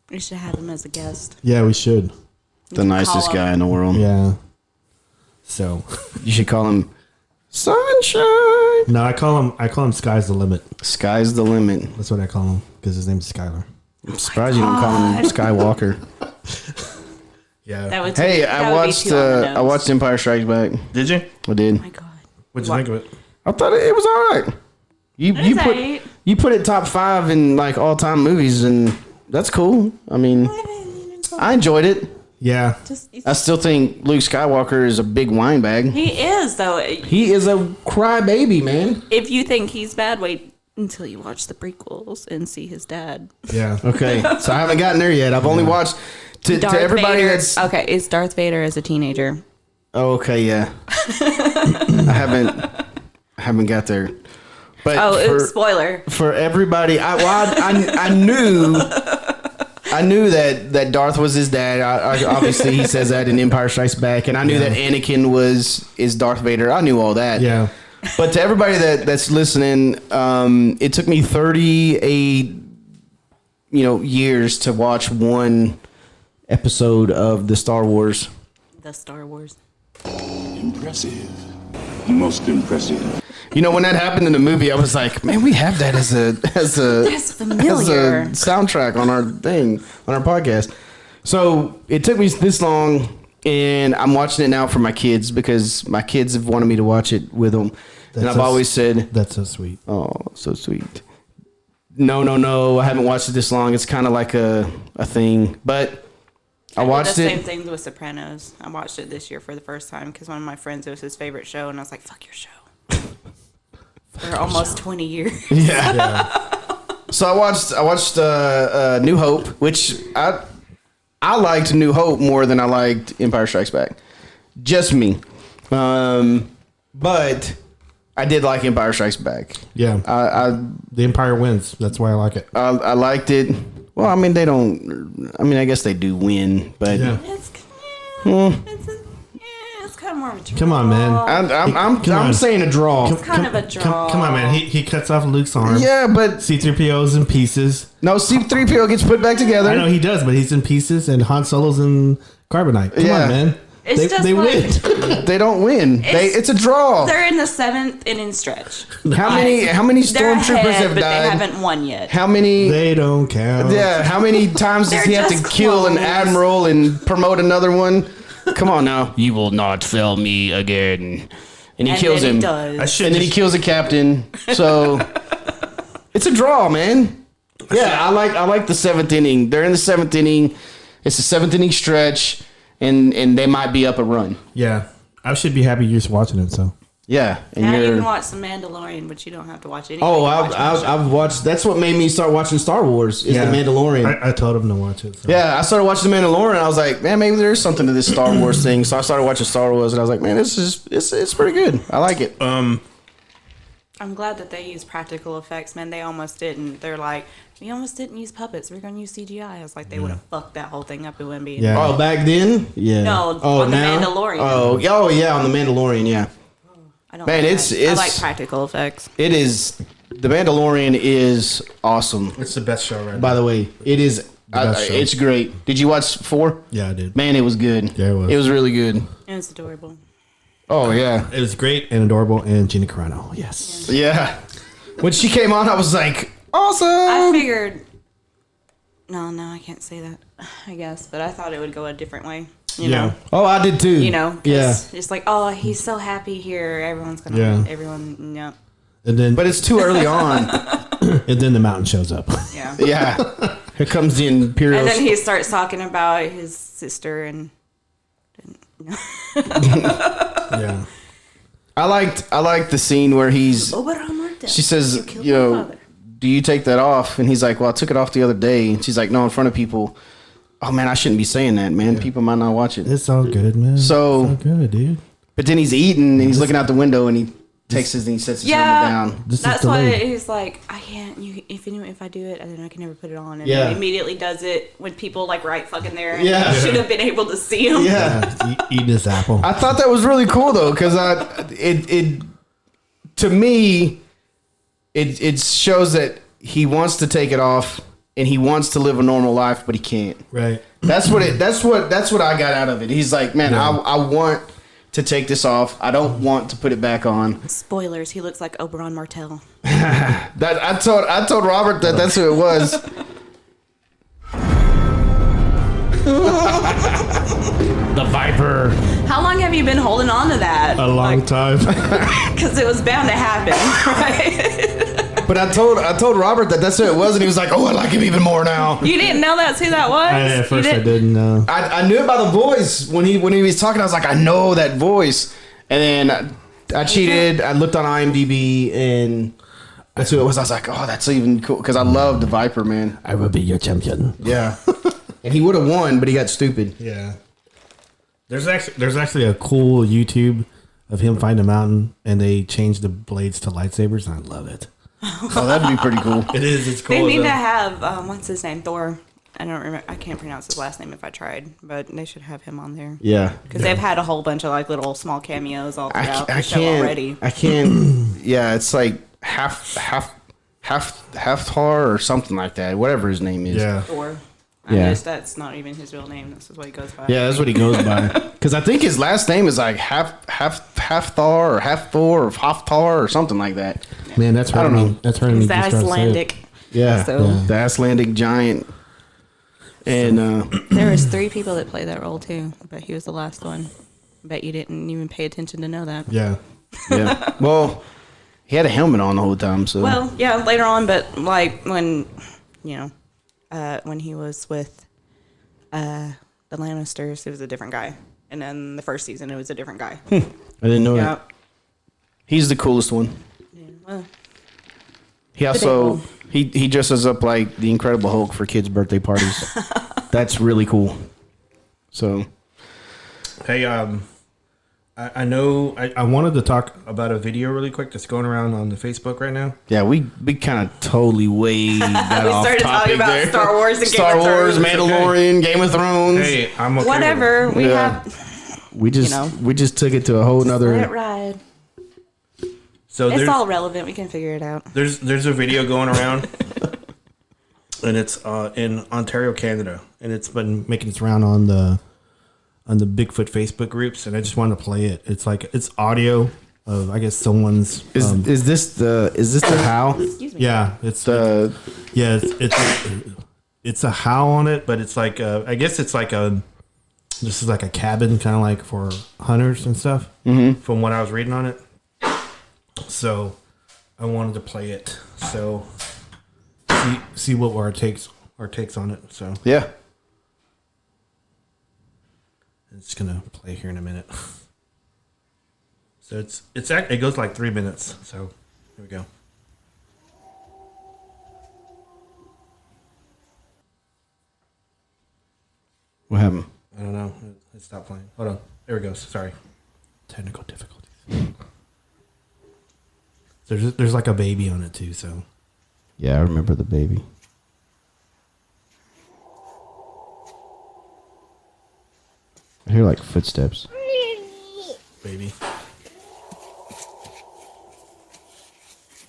We should have him as a guest. Yeah, we should. The nicest Call him. guy in the world. Yeah. So You should call him Sunshine. no, I call him Sky's the limit. Sky's the limit. That's what I call him because his name's Skylar. I'm surprised you don't call him Skywalker. Yeah. That would Hey, that I would be watched too on the I nose. watched Empire Strikes Back. Did you? I did. Oh my God. What'd you think of it? I thought it was all right. It's You put it top 5 in like all time movies, and that's cool. I mean, I enjoyed it. Yeah. I still think Luke Skywalker is a big wine bag. He is though. He is a crybaby, man. If you think he's bad, wait until you watch the prequels and see his dad. Yeah. Okay, so I haven't gotten there yet. I've only watched to Darth everybody Vader. that's Okay, it's Darth Vader as a teenager. oh, okay, yeah. I haven't got there. But Oh, for, oops, spoiler. for everybody, I knew that Darth was his dad. Obviously, he says that in Empire Strikes Back, and I knew that Anakin is Darth Vader. I knew all that. Yeah. But to everybody that's listening, it took me 38 years to watch one episode of the Star Wars. The Star Wars. Impressive. Most impressive. You know, when that happened in the movie, I was like, man, we have that as a That's familiar. soundtrack on our thing, on our podcast. So it took me this long, and I'm watching it now for my kids because my kids have wanted me to watch it with them. And I've always said, That's so sweet. oh, so sweet. No, I haven't watched it this long. It's kind of like a thing. But I watched the it. same thing with Sopranos. I watched it this year for the first time because one of my friends, it was his favorite show, and I was like, fuck your show. For almost 20 years. Yeah. So I watched New Hope, which I liked New Hope more than I liked Empire Strikes Back. Just me. But I did like Empire Strikes Back. Yeah. I The Empire wins. That's why I like it. I liked it. Well, I mean they don't. I mean I guess they do win, but Yeah. It's kind of more of a draw. Come on, man. I'm saying a draw. It's kind of a draw. Come on, man. He cuts off Luke's arm. Yeah, but C-3PO's in pieces. no, C-3PO gets put back together. I know he does, but he's in pieces, and Han Solo's in carbonite. Come Yeah. on, man. It's They just win. They don't win. It's a draw. They're in the 7th inning stretch. How many They're stormtroopers ahead, have but died? they haven't won yet. How many? They don't count. Yeah, how many times does They're he have to just kill an clones. admiral and promote another one? Come on now. You will not fail me again. And he And kills then him. He does. I should And then he just- kills a captain. So it's a draw, man. Yeah, I like the 7th inning. They're in the 7th inning. It's a 7th inning stretch, and they might be up a run. Yeah. I should be happy you're just watching it, so. Yeah, and Now you you're. can watch The Mandalorian, but you don't have to watch anything. Oh, You watch it. I've watched. That's what made me start watching Star Wars. Is Yeah. The Mandalorian. I told him to watch it. So. Yeah, I started watching The Mandalorian. I was like, man, maybe there's something to this Star Wars thing. So I started watching Star Wars, and I was like, man, it's pretty good. I like it. I'm glad that they use practical effects, man. They almost didn't. They're like, we almost didn't use puppets. We're going to use CGI. I was like, they would have fucked that whole thing up. It wouldn't be. Yeah. Oh, back then? Yeah. No, oh, on The now? Mandalorian. Oh, yeah, on The Mandalorian, yeah. I don't Man, like it's- that. I it's- like practical effects. It is. The Mandalorian is awesome. It's the best show right By the way, it is best show. It's great. Did you watch 4? Yeah, I did. Man, it was good. Yeah, it was. It was really good. And it's adorable. Oh yeah, It was great and adorable, and Gina Carano. Yes. yeah. When she came on, I was like, awesome. I figured. No, I can't say that. I guess, but I thought it would go a different way. You know. Oh, I did too. You know. 'Cause Yeah. It's like, oh, he's so happy here. Everyone's gonna. Yeah. Everyone. Yeah. And then, But it's too early on. and then the mountain shows up. Yeah. Yeah. Here comes the Imperial. And then he starts talking about his sister and. Yeah. I liked the scene where he's. She says, you know, do you take that off? And he's like, well, I took it off the other day. And she's like, no, in front of people. Oh man, I shouldn't be saying that, man. People might not watch it. It's all good, man. So- it's all good, dude. But then he's eating and he's looking out the window and he takes his and he sets his helmet down. This is That's why delayed. he's like, I can't. If I do it, then I can never put it on. And Yeah. he immediately does it when people like right fucking there. And Yeah. should have been able to see him. Yeah. Eating this apple. I thought that was really cool though, because it to me it shows that he wants to take it off and he wants to live a normal life, but he can't. Right. That's what I got out of it. He's like, man, Yeah. I want to take this off. I don't want to put it back on. Spoilers. He looks like Oberon Martell. That I told Robert that that's who it was. The Viper. How long have you been holding on to that? A long time. Because it was bound to happen, right? But I told Robert that that's who it was, and he was like, oh, I like him even more now. You didn't know that's who that was? At first, You I didn't know. I knew it by the voice when he was talking. I was like, I know that voice, and then I cheated. I looked on IMDb, and that's who it was. I was like, oh, that's even cool because I love the Viper, man. I will be your champion. Yeah, and he would have won, but he got stupid. Yeah. There's actually a cool YouTube of him fighting a mountain, and they changed the blades to lightsabers, and I love it. Oh, that'd be pretty cool. It is. It's cool. They need though. to have, what's his name? Thor. I don't remember. I can't pronounce his last name if I tried, but they should have him on there. Yeah, Because they've had a whole bunch of like little small cameos all throughout the show can't. already. I can't. Yeah, it's like half Thor or something like that. Whatever his name is. Yeah. Thor. Yeah. I guess that's not even his real name. This is what he goes by. Yeah, that's what he goes by. Because I think his last name is like half Thor or half Thor or half Thor or something like that. Man, that's I don't hurting me. know. That's hurting me. He's to start to say it. Icelandic. Yeah, So- the Icelandic giant. And There was 3 people that played that role too, but he was the last one. Bet you didn't even pay attention to know that. Yeah. yeah, well, he had a helmet on the whole time. So Well, yeah, later on, but like when, when he was with the Lannisters, it was a different guy. And then the first season, it was a different guy. I didn't know Yeah. that. He's the coolest one. Yeah, well, He also he dresses up like the Incredible Hulk for kids' birthday parties. That's really cool. So Hey, I know I wanted to talk about a video really quick that's going around on the Facebook right now. yeah, we kind of totally way got We off started topic talking about there. Star Wars and Star Game of Wars, Thrones. Mandalorian, Game of Thrones. Hey, I'm okay. whatever. We Yeah. have. We just you know. we just took it to a whole Let it nother. ride. So It's there's all relevant. We can figure it out. there's a video going around, and it's in Ontario, Canada, and it's been making its round on the Bigfoot Facebook groups, and I just wanted to play it. It's like it's audio of I guess someone's Is this the how? Excuse me. yeah it's The yeah it's a how on it, but it's like I guess it's like this is like a cabin kind of like for hunters and stuff from what I was reading on it. So I wanted to play it. So see what our takes on it. So yeah. it's gonna play here in a minute. So it goes like 3 minutes. So here we go. What happened? I don't know. It stopped playing. Hold on. There it goes. Sorry. Technical difficulties. There's like a baby on it too. So Yeah, I remember the baby. I hear like footsteps. baby.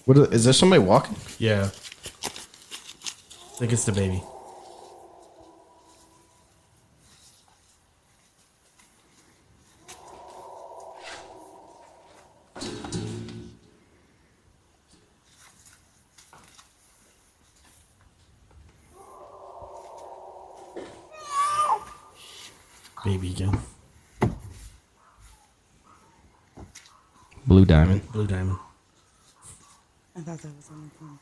Is there somebody walking? Yeah. I think it's the baby. baby again. Blue diamond. Blue diamond. I thought that was on the phone.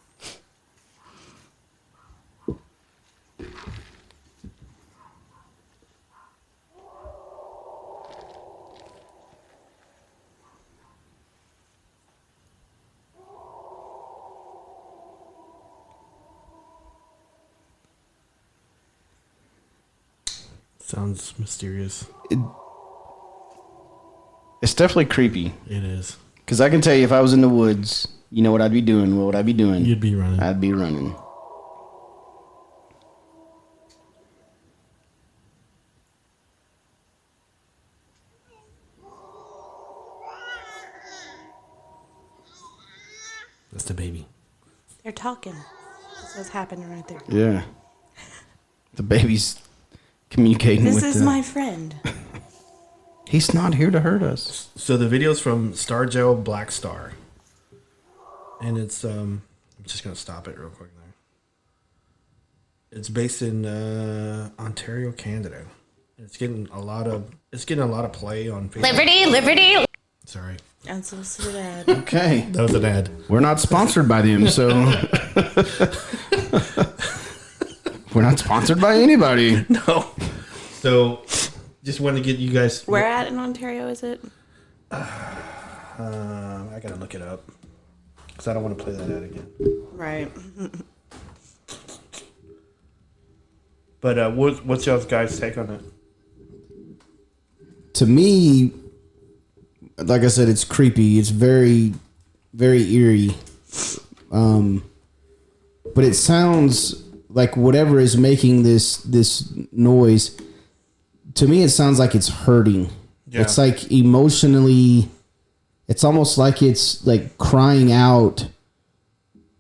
Sounds mysterious. It's definitely creepy. It is. Because I can tell you, if I was in the woods, you know what I'd be doing? What would I be doing? You'd be running. I'd be running. That's the baby. They're talking. That's what's happening right there. Yeah. The baby's communicating with This is my friend. He's not here to hurt us. So the video's from Stargel Black Star. And it's I'm just gonna stop it real quick there. It's based in Ontario, Canada. It's getting a lot of play on Facebook. Liberty. Sorry. Unsolicited ad. Okay. That was an ad. We're not sponsored by them, so we're not sponsored by anybody. No. So just wanted to get you guys. Where at in Ontario is it? I gotta look it up because I don't want to play that ad again. Right. But what's y'all's guys' take on it? To me, like I said, it's creepy. It's very, very eerie. But it sounds like whatever is making this noise. To me, it sounds like it's hurting. Yeah. It's like emotionally. It's almost like it's like crying out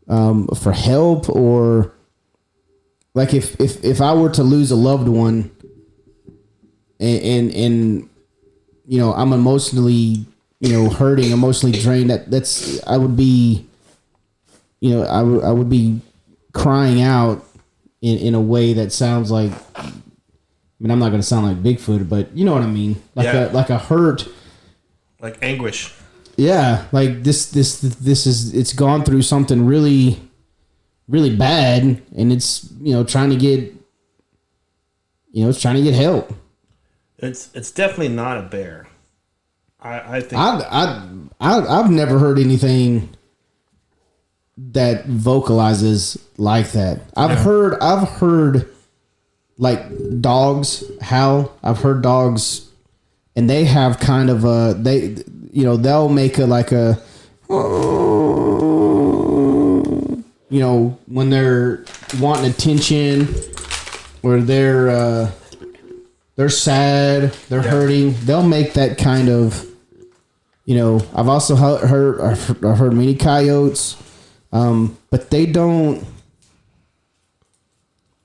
for help, or like if I were to lose a loved one, and you know, I'm emotionally, hurting, emotionally drained. I would be, I would be crying out in a way that sounds like, I mean, I'm not going to sound like Bigfoot, but you know what I mean? Like a hurt. Like anguish. Yeah. Like this is, it's gone through something really, really bad, and it's, trying to get, it's trying to get help. It's definitely not a bear. I think I've never heard anything that vocalizes like that. I've heard like dogs howl. I've heard dogs, and they have kind of they'll make when they're wanting attention, or they're sad, they're hurting. They'll make that kind of, I've also heard many coyotes, but they don't,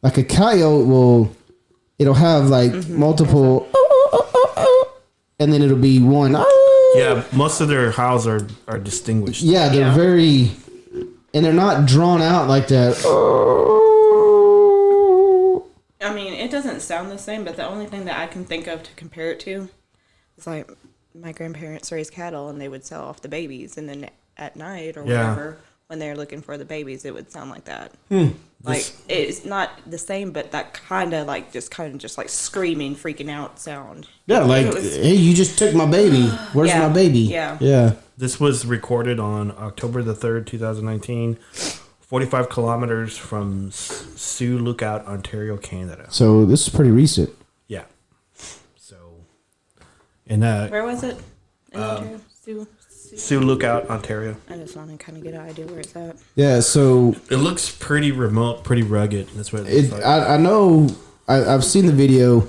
like a coyote it'll have like multiple, and then it'll be one. Yeah, most of their howls are distinguished. Yeah, they're very, and they're not drawn out like that. I mean, it doesn't sound the same, but the only thing that I can think of to compare it to is like my grandparents raised cattle, and they would sell off the babies, and then at night or whatever, when they're looking for the babies, it would sound like that. Like it's not the same, but that kind of like just like screaming, freaking out sound. Yeah, like hey, you just took my baby. Where's my baby? Yeah. This was recorded on October the 3rd, 2019. 45 kilometers from Sioux Lookout, Ontario, Canada. So this is pretty recent. Yeah. So, and where was it? In Ontario? Sioux Lookout, Ontario. I just want to kind of get an idea where it's at. Yeah. So it looks pretty remote, pretty rugged. That's what it looks like. I know. I've seen the video,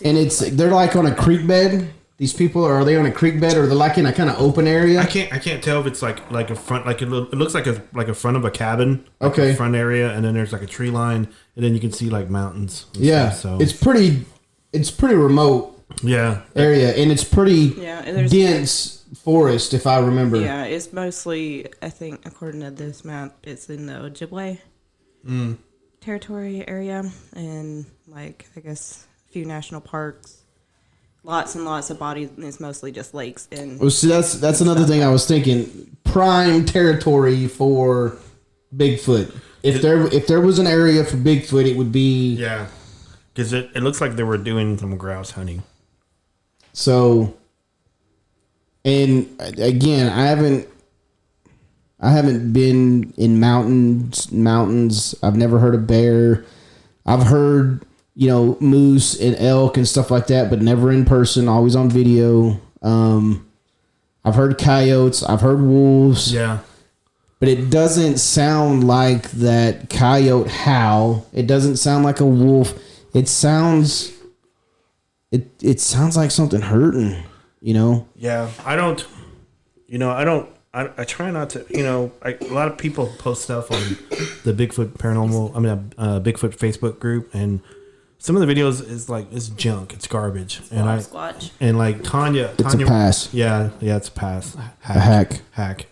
and they're like on a creek bed. These people, are they on a creek bed, or they're like in a kind of open area? I can't tell if it's like a front, like it looks like a front of a cabin. Like okay. A front area, and then there's like a tree line, and then you can see like mountains. Yeah. Stuff, so it's pretty remote. Yeah. Area, and it's pretty dense forest, if I remember. Yeah, it's mostly, I think, according to this map, it's in the Ojibwe territory area, and like I guess a few national parks. lots and lots of bodies, and it's mostly just lakes. And Well, see, that's another thing I was thinking. Prime territory for Bigfoot. If there was an area for Bigfoot, it would be. Yeah, because it looks like they were doing some grouse hunting. So, and again, I haven't been in mountains. I've never heard of bear. I've heard, moose and elk and stuff like that, but never in person, always on video. I've heard coyotes. I've heard wolves. Yeah. But it doesn't sound like that coyote howl. It doesn't sound like a wolf. It sounds like something hurting, Yeah, I try not to, a lot of people post stuff on the Bigfoot Bigfoot Facebook group, and some of the videos is like, it's junk, it's garbage. Squatch. And like Tanya, It's a pass. Yeah, it's a pass. A hack.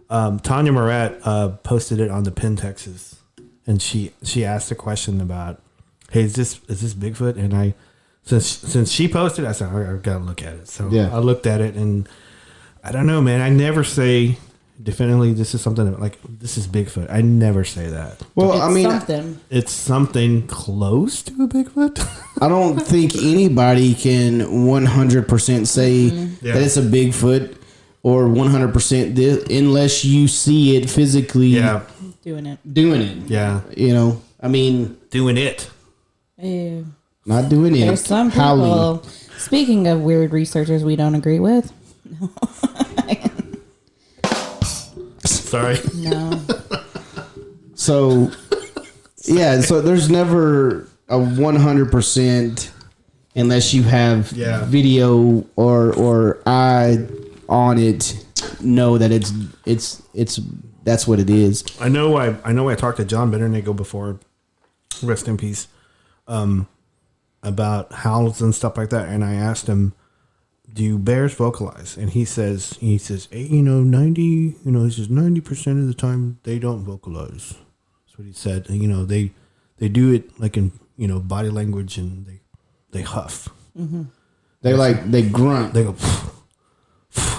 Tanya Morat posted it on the Penn, Texas, and she asked a question about, hey, is this Bigfoot? And since she posted, I said, I've got to look at it. So yeah. I looked at it, and I don't know, man. I never say definitively this is something like this is Bigfoot. I never say that. Well, it's something close to a Bigfoot. I don't think anybody can 100% say that it's a Bigfoot or 100% this unless you see it physically. Yeah, doing it. Yeah, doing it. Ew. Not doing it. There's some people. Howling. Speaking of weird researchers we don't agree with. Sorry. No. So, yeah. So there's never a 100% unless you have video or eye on it. Know that it's that's what it is. I know. I talked to John Bennernagle before. Rest in peace. About howls and stuff like that, and I asked him, do bears vocalize? And he says 90% of the time they don't vocalize. That's what he said. And, they do it like in body language, and they huff. Mm-hmm. They grunt. They go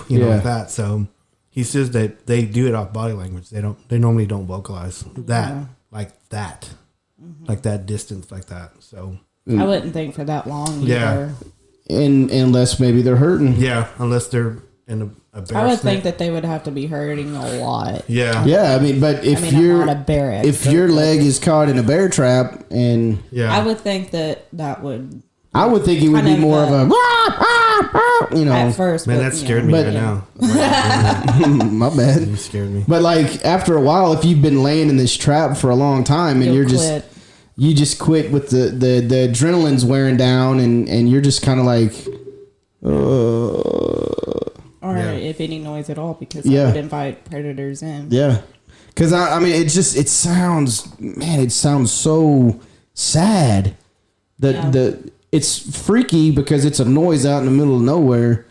like that. So he says that they do it off body language. They normally don't vocalize that like that, like that distance like that. So I wouldn't think for that long either. Yeah. And unless maybe they're hurting. Yeah, unless they're in a bear. I would think that they would have to be hurting a lot. Yeah. Yeah, but if you're I'm not a bear expert, if your leg is caught in a bear trap, and I would think that would. I would think it would be more of a at first. Man, that scared me right now. My bad. You scared me. But like after a while, if you've been laying in this trap for a long time and you just quit with the adrenaline's wearing down, and you're just kind of like, or if any noise at all, because that would invite predators in. Yeah, because it sounds so sad. It's freaky because it's a noise out in the middle of nowhere,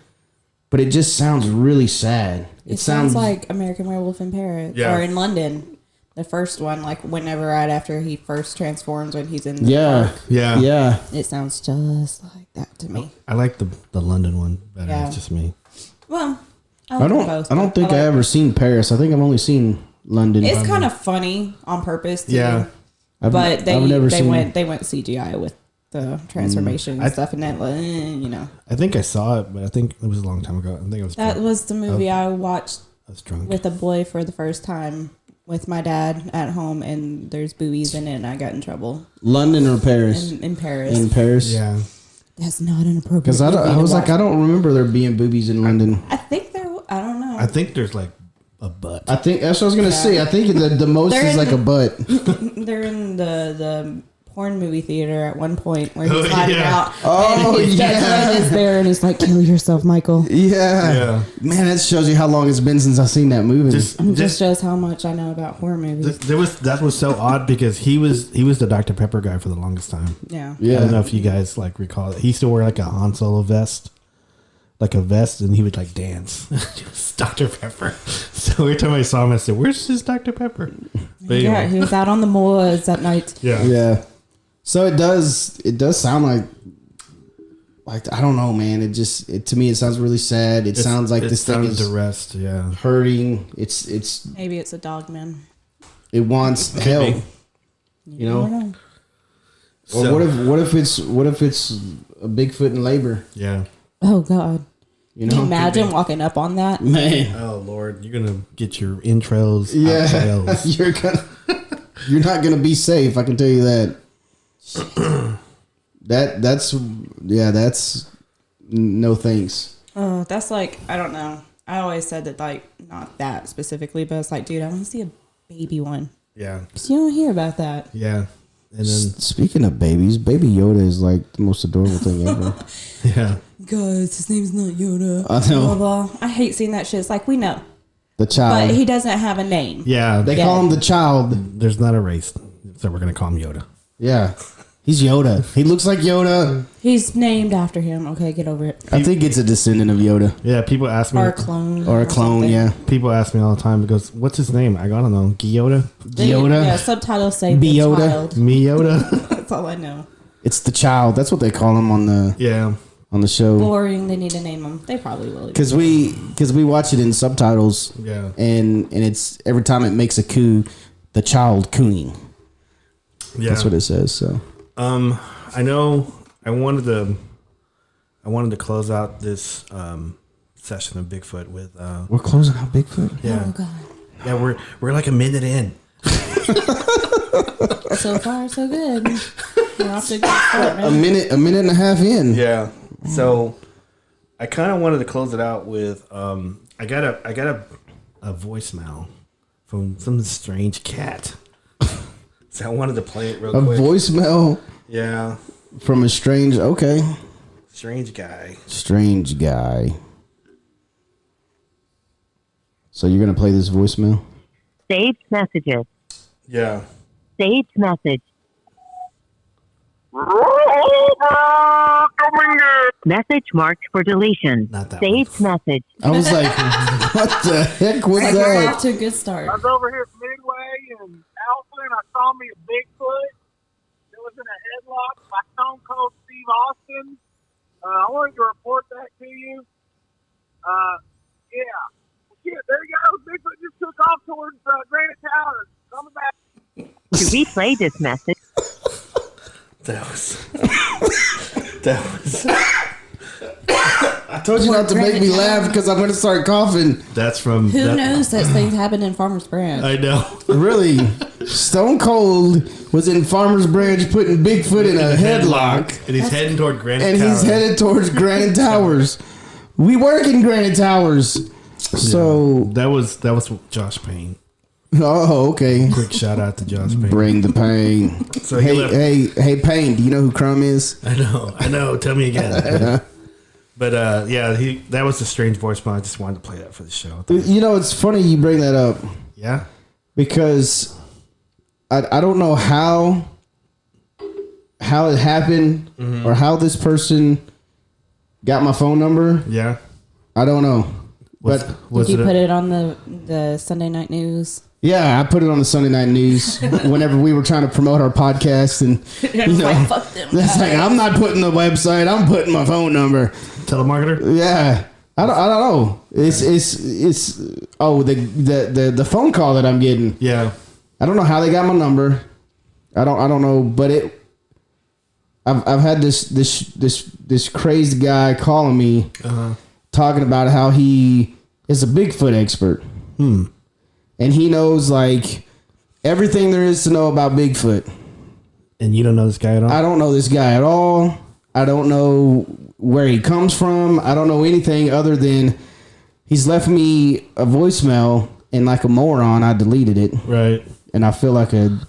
but it just sounds really sad. It sounds like American Werewolf in Paris or in London. The first one, like whenever right after he first transforms when he's in the park. Yeah. It sounds just like that to me. I like the London one better. Yeah. It's just me. Well, I don't think I ever seen Paris. I think I've only seen London. It's kind of funny on purpose too. Yeah. But they went CGI with the transformation and stuff, and that I think I saw it, but I think it was a long time ago. I think it was that was the movie I watched. I was drunk with a boy for the first time with my dad at home, and there's boobies in it, and I got in trouble. London or Paris? In Paris. In Paris? Yeah. That's not an appropriate. Because I was like, I don't remember there being boobies in London. I think I don't know. I think there's like a butt. I think that's what I was gonna say. I think the most is like a butt. They're in the porn movie theater at one point where he's hiding out. Oh, and his dad is there, and he's like, "Kill yourself, Michael." Yeah. Man, that shows you how long it's been since I've seen that movie. Just shows how much I know about horror movies. That was so odd because he was the Dr. Pepper guy for the longest time. Yeah. I don't know if you guys like recall it. He used to wear like a Han Solo vest. Like a vest, and he would like dance. It was Dr. Pepper. So every time I saw him, I said, "Where's his Dr. Pepper?" But anyway. Yeah, he was out on the moors at night. Yeah. So it does sound like like, I don't know, man. To me, it sounds really sad. It sounds like this thing is duress, hurting. It's maybe it's a dog, man. It wants help. You know. Or what if it's a Bigfoot in labor? Yeah. Oh God. You know, can you imagine walking up on that? Man. Oh Lord, you're gonna get your intros. You're not gonna be safe. I can tell you that. That's no thanks. Oh, that's like, I don't know. I always said that, like, not that specifically, but it's like, dude, I want to see a baby one. Yeah. Because you don't hear about that. Yeah. And then, speaking of babies, Baby Yoda is like the most adorable thing ever. Yeah. Guys, his name's not Yoda. I know. Blah, blah. I hate seeing that shit. It's like, we know. The child. But he doesn't have a name. Yeah. They call him the child. There's not a race, so we're gonna call him Yoda. Yeah. He's Yoda. He looks like Yoda. He's named after him. Okay, get over it. I think it's a descendant of Yoda. Yeah, people ask me. Or a clone. Or a clone, something. yeah. People ask me all the time, because what's his name? I don't know. Yoda? Yoda? Yeah, subtitles say Be the Yoda. child. Me Yoda? That's all I know. It's the child. That's what they call him on the show. Boring. They need to name them. They probably will. Because we watch it in subtitles. Yeah. And it's every time it makes a coo, the child cooing. Yeah. That's what it says. So. I know. I wanted to close out this session of Bigfoot with. We're closing out Bigfoot. Yeah. Oh God. Yeah, we're like a minute in. So far, so good. We're off to a good start, man. A minute and a half in. Yeah. So, I kind of wanted to close it out with. I got a voicemail from some strange cat. So I wanted to play it real quick. A voicemail. Yeah. From a strange. Okay. Strange guy. Strange guy. So you're gonna play this voicemail? Saved messages. Yeah. Saved message. Message marked for deletion. Not that Saved message. I was like, what the heck was Like, we're that? off to a good start. I was over here at Midway and Alpha, and I saw me a Bigfoot. It was in a headlock by Stone Cold Steve Austin. I wanted to report that to you. Yeah. Shit, there you go. Bigfoot just took off towards Granite Towers. Coming back. To replay this message. That was. I told you not to make me laugh because I'm gonna start coughing. That's from. Who knows that things happen in Farmers Branch? I know. Really, Stone Cold was in Farmers Branch putting Bigfoot in a headlock, and he's heading toward Granite and Tower. he's headed towards Granite Towers. We work in Granite Towers, so that was Josh Payne. oh, okay. Quick shout out to Josh Payne. Bring the pain. So he left- hey, Payne. Do you know who Crumb is? I know. Tell me again. But yeah, that was a strange voicemail. I just wanted to play that for the show. You know, it's funny you bring that up Yeah. because I don't know how it happened or how this person got my phone number. Yeah. I don't know. Was Did you it put it on the Sunday night news? Yeah, I put it on the Sunday Night News whenever we were trying to promote our podcast, and you know, like, fuck them. that's like, I'm not putting the website. I'm putting my phone number. telemarketer? Yeah, I don't know. It's the phone call that I'm getting. Yeah. I don't know how they got my number. I don't know, but I've had this crazy guy calling me, talking about how he is a Bigfoot expert. And he knows like everything there is to know about Bigfoot. And you don't know this guy at all? I don't know this guy at all. I don't know where he comes from. I don't know anything other than he's left me a voicemail, and like a moron, I deleted it. Right. And I feel like an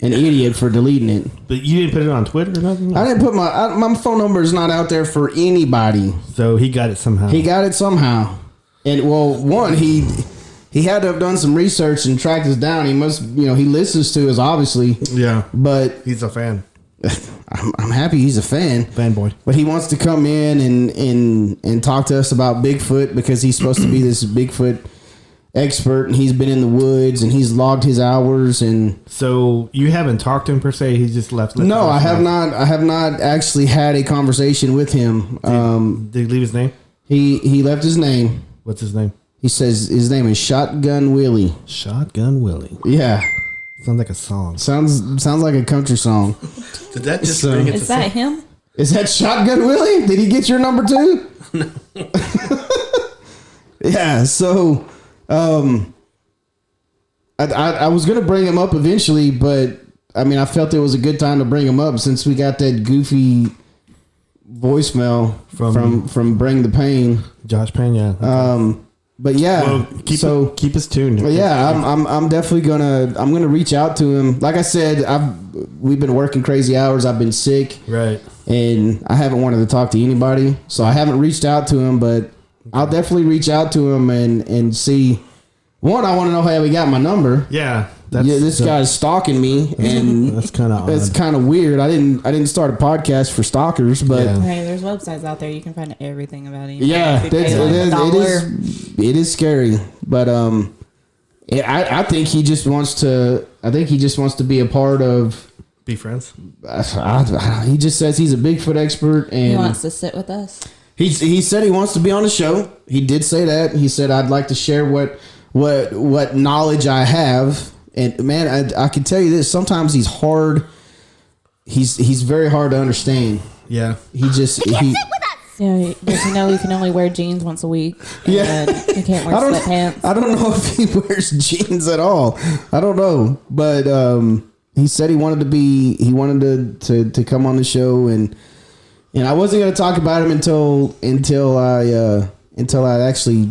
idiot for deleting it. But you didn't put it on Twitter or nothing? I didn't put my phone number is not out there for anybody. So he got it somehow. He got it somehow. And well, one, he had to have done some research and tracked us down. He must, he listens to us, obviously. Yeah. But He's a fan. I'm happy he's a fan. Fanboy. But he wants to come in and talk to us about Bigfoot because he's supposed to be this Bigfoot expert, and he's been in the woods, and he's logged his hours. And So you haven't talked to him per se. He's just left. no, I have not. I have not actually had a conversation with him. Did he leave his name? He left his name. What's his name? He says his name is Shotgun Willie. Shotgun Willie. Yeah, Sounds like a song. sounds like a country song. Did that just So- bring it Is that him? Is that Shotgun Willie? Did he get your number too? Yeah. So, I was gonna bring him up eventually, but I mean, I felt it was a good time to bring him up since we got that goofy voicemail from Bring the Pain. Josh Pena? But yeah, Well, keep us tuned. But yeah, I'm definitely gonna reach out to him. Like I said, we've been working crazy hours. I've been sick, Right. and I haven't wanted to talk to anybody, so I haven't reached out to him. But I'll definitely reach out to him and see. One, I want to know how he got my number. Yeah. This guy's stalking me, and That's kind of it's odd. kind of weird. I didn't start a podcast for stalkers, but Yeah. Hey, there's websites out there you can find everything about him. yeah, If you pay like it is scary. But I think he just wants to. I think he just wants to be a part of. Be friends. He just says he's a Bigfoot expert, He and wants to sit with us. he said he wants to be on the show. He did say that. He said I'd like to share what knowledge I have. And man, I can tell you this. Sometimes he's hard. He's very hard to understand. Yeah. He just he. Yeah, does he know he can only wear jeans once a week? Yeah. And he can't wear sweatpants. I don't know if he wears jeans at all. I don't know, but he said he wanted to come on the show, and I wasn't going to talk about him until I actually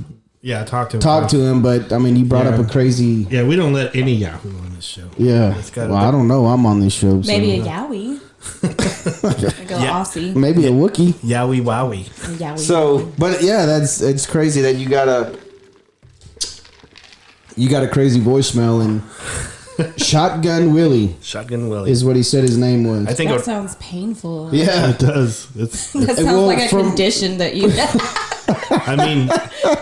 Talk talked to him. But I mean, he brought up a crazy. Yeah, we don't let any Yahoo on this show. Yeah. gotta Well, I don't know. I'm on this show. So. Maybe a Yowie. Go Aussie. Maybe a Wookiee. Yowie wowie. A Yowie. So, but yeah, it's crazy that you got a crazy voicemail, and Shotgun Willie Shotgun Willie. is what he said his name was. I think that sounds painful. Yeah. it does. It's. That sounds well, like a from- condition that you I mean,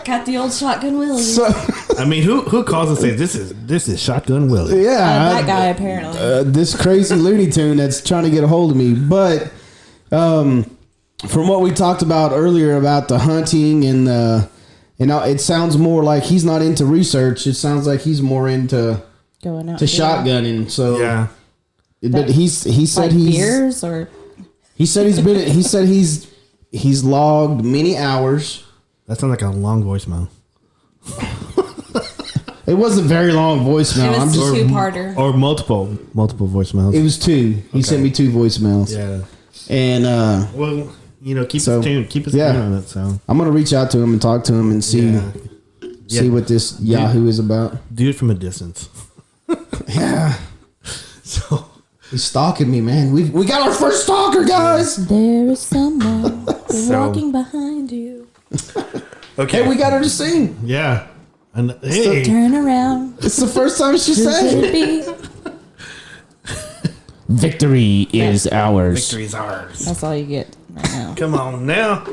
got the old Shotgun Willie. So, who calls and says this is Shotgun Willie? yeah, that guy apparently. this crazy Looney Tune that's trying to get a hold of me. But from what we talked about earlier about the hunting and it sounds more like he's not into research. It sounds like he's more into Going out to shotgunning. So Yeah. but he said like he's beers or he said he's logged many hours. That sounds like a long voicemail. It wasn't very long voicemail. it I'm was just two-parter. Or multiple voicemails. it was two. He sent me two voicemails. Yeah. And Well, keep So, us tuned. Keep us yeah. tuned on it. So I'm gonna reach out to him and talk to him and see Yeah. what this Yahoo is about. do it from a distance. Yeah. So He's stalking me, man. We got our first stalker, guys. There is someone So- walking behind you. okay. Hey, we got her to sing. Yeah. And hey, Turn around. It's the first time she Who could sang. it be? Victory is ours. victory's ours. That's all you get right now. Come on now.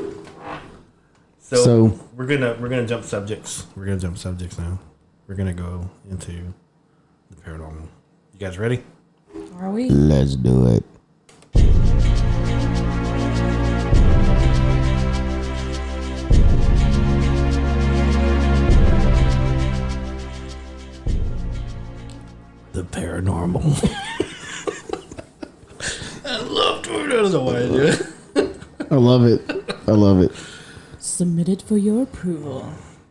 So- we're gonna jump subjects. We're gonna jump subjects now. We're gonna go into the paranormal. You guys ready? Are we? Let's do it. The paranormal. I love it. I don't know why I do it. I love it. I love it. Submitted for your approval.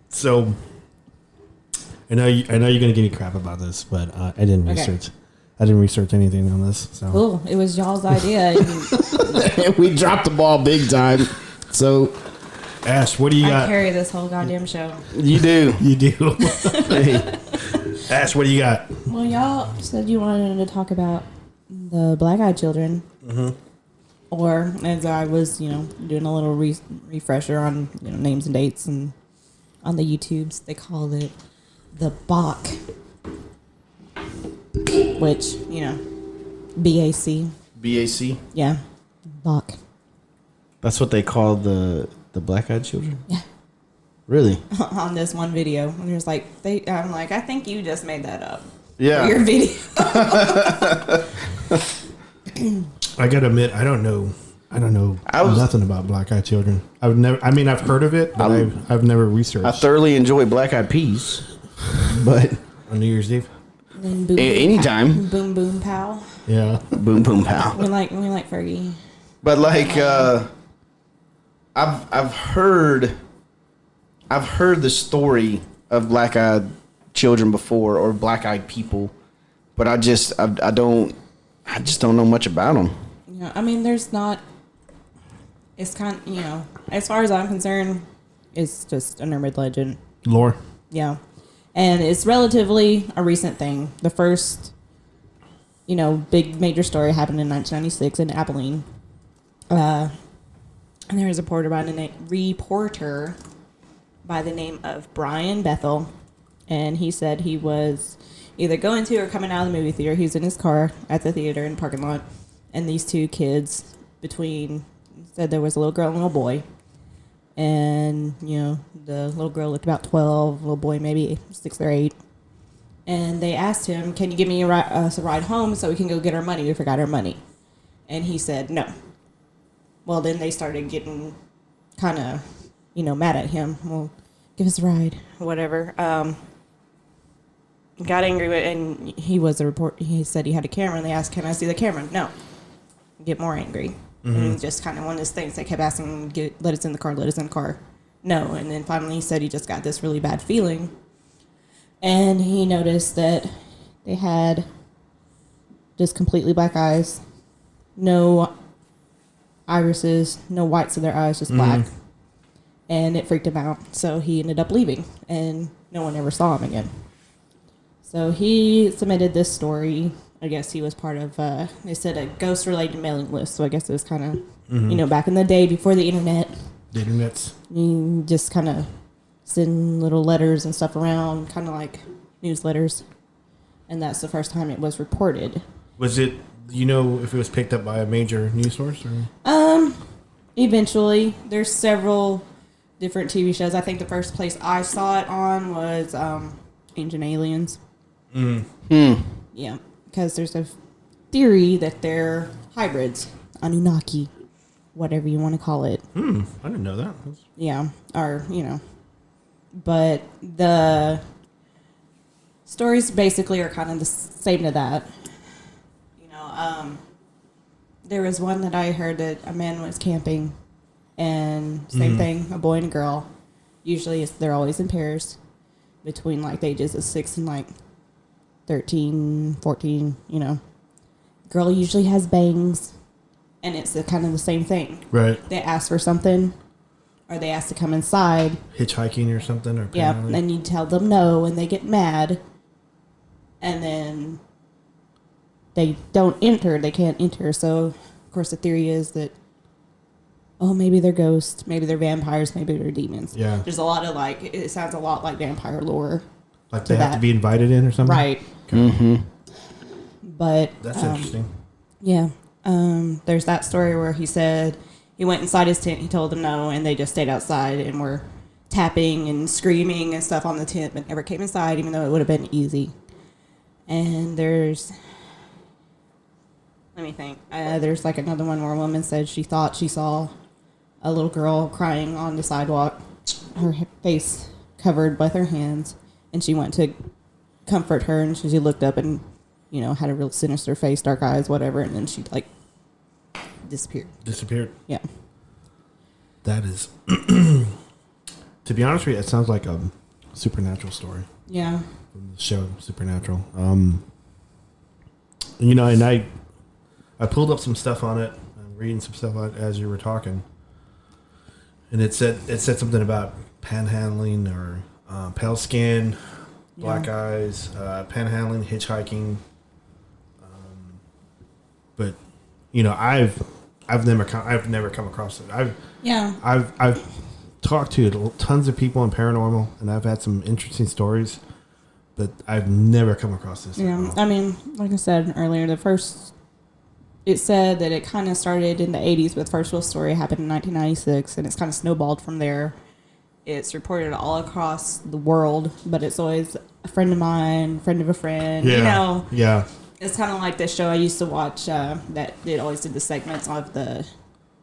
So, I know you're gonna give me crap about this, but I didn't Okay. research. I didn't research anything on this. So Cool. It was y'all's idea. We dropped the ball big time. So Ash, what do you I got? carry this whole goddamn show. you do. You do. Hey. Ash, what do you got? Well, y'all said you wanted to talk about the black-eyed children. Mm-hmm. Or, as I was, doing a little refresher on names and dates and on the YouTubes, they called it the Bach. Which, BAC. BAC. Yeah. Bach. That's what they call the black-eyed children. Yeah. Really? on this one video. And he was like, I'm like, I think you just made that up. Yeah. For your video. I gotta admit, I don't know nothing about black-eyed children. I've heard of it, but I've never researched. I thoroughly enjoy Black Eyed Peas, but on New Year's Eve. Anytime. Boom boom pow. Yeah. Boom boom pow. We like Fergie. But like, I've heard the story of black-eyed children before, or black-eyed people, but I just don't know much about them. Yeah, I mean, there's not. It's kind of, as far as I'm concerned, it's just an urban legend. Lore. Yeah, and it's relatively a recent thing. The first, big major story happened in 1996 in Abilene. And there was a reporter by the name of Brian Bethel, and he said he was either going to or coming out of the movie theater. He was in his car at the theater in the parking lot, and these two kids said there was a little girl and a little boy, and the little girl looked about 12, little boy maybe 6 or 8, and they asked him, "Can you give me a ride home so we can go get our money? We forgot our money." And he said no. Well, then they started getting kind of, mad at him. Well, give us a ride, whatever. Got angry with, and he was a report. He said he had a camera, and they asked, "Can I see the camera?" No. Get more angry. Mm-hmm. And just kind of one of those things. They kept asking, let us in the car, let us in the car. No. And then finally he said he just got this really bad feeling. And he noticed that they had just completely black eyes, no irises, no whites of their eyes, just black. And it freaked him out. So he ended up leaving, and no one ever saw him again. So he submitted this story. I guess he was part of, they said, a ghost-related mailing list. So I guess it was kind of, back in the day before the internet. The internet's. You just kind of send little letters and stuff around, kind of like newsletters. And that's the first time it was reported. Was it, if it was picked up by a major news source? Or? Eventually. There's several different TV shows. I think the first place I saw it on was Ancient Aliens. Yeah, because there's a theory that they're hybrids, Anunnaki, whatever you want to call it. I didn't know that. Yeah, or, but the stories basically are kind of the same to that. There was one that I heard that a man was camping, and same thing, a boy and a girl. Usually they're always in pairs between like the ages of 6 and like 13, 14, Girl usually has bangs, and it's kind of the same thing. Right. They ask for something, or they ask to come inside. Hitchhiking or something? Or yeah, and you tell them no, and they get mad, and then they don't enter. They can't enter. So, of course, the theory is that, maybe they're ghosts, maybe they're vampires, maybe they're demons. Yeah. There's a lot of it sounds a lot like vampire lore. Like they have to be invited in or something? Right. Okay. Mm-hmm. But that's interesting. Yeah. There's that story where he said he went inside his tent, he told them no, and they just stayed outside and were tapping and screaming and stuff on the tent, but never came inside, even though it would have been easy. And there's like another one where a woman said she thought she saw a little girl crying on the sidewalk, her face covered with her hands, and she went to comfort her, and she looked up and, had a real sinister face, dark eyes, whatever, and then she, disappeared. Yeah. That is, to be honest with you, it sounds like a supernatural story. Yeah. From the show Supernatural. And I pulled up some stuff on it. I'm reading some stuff on it as you were talking, and it said something about panhandling or pale skin, black eyes, panhandling, hitchhiking. But I've never come across it. I've talked to tons of people in paranormal, and I've had some interesting stories, but I've never come across this. Yeah, I mean, like I said earlier, it said that it kind of started in the 80s, but the first real story happened in 1996, and it's kind of snowballed from there. it's reported all across the world, but it's always a friend of mine, friend of a friend. Yeah. You know, Yeah. it's kind of like this show I used to watch that it always did the segments of the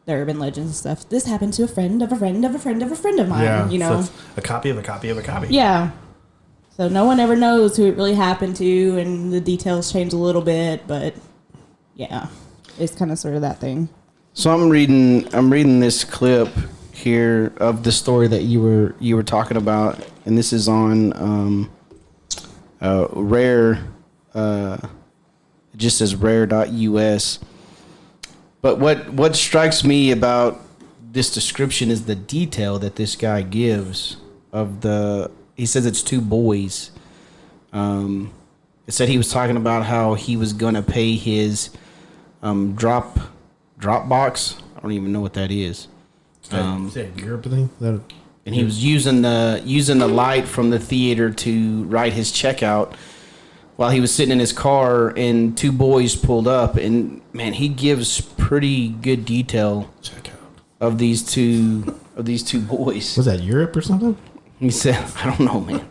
urban legends and stuff. This happened to a friend of a friend of a friend of a friend of mine. Yeah. You know, So it's a copy of a copy of a copy. yeah. So no one ever knows who it really happened to, and the details change a little bit, but yeah, it's kind of sort of that thing. So I'm reading this clip here of the story that you were talking about, and this is on Rare. It just says rare.us. But what strikes me about this description is the detail that this guy gives of the. He says it's two boys. It said he was talking about how he was gonna pay his Dropbox. I don't even know what that is. Is that Europe thing? And he was using the light from the theater to write his checkout while he was sitting in his car, and two boys pulled up, and man, he gives pretty good detail of these two boys. Was that Europe or something? He said, I don't know, man.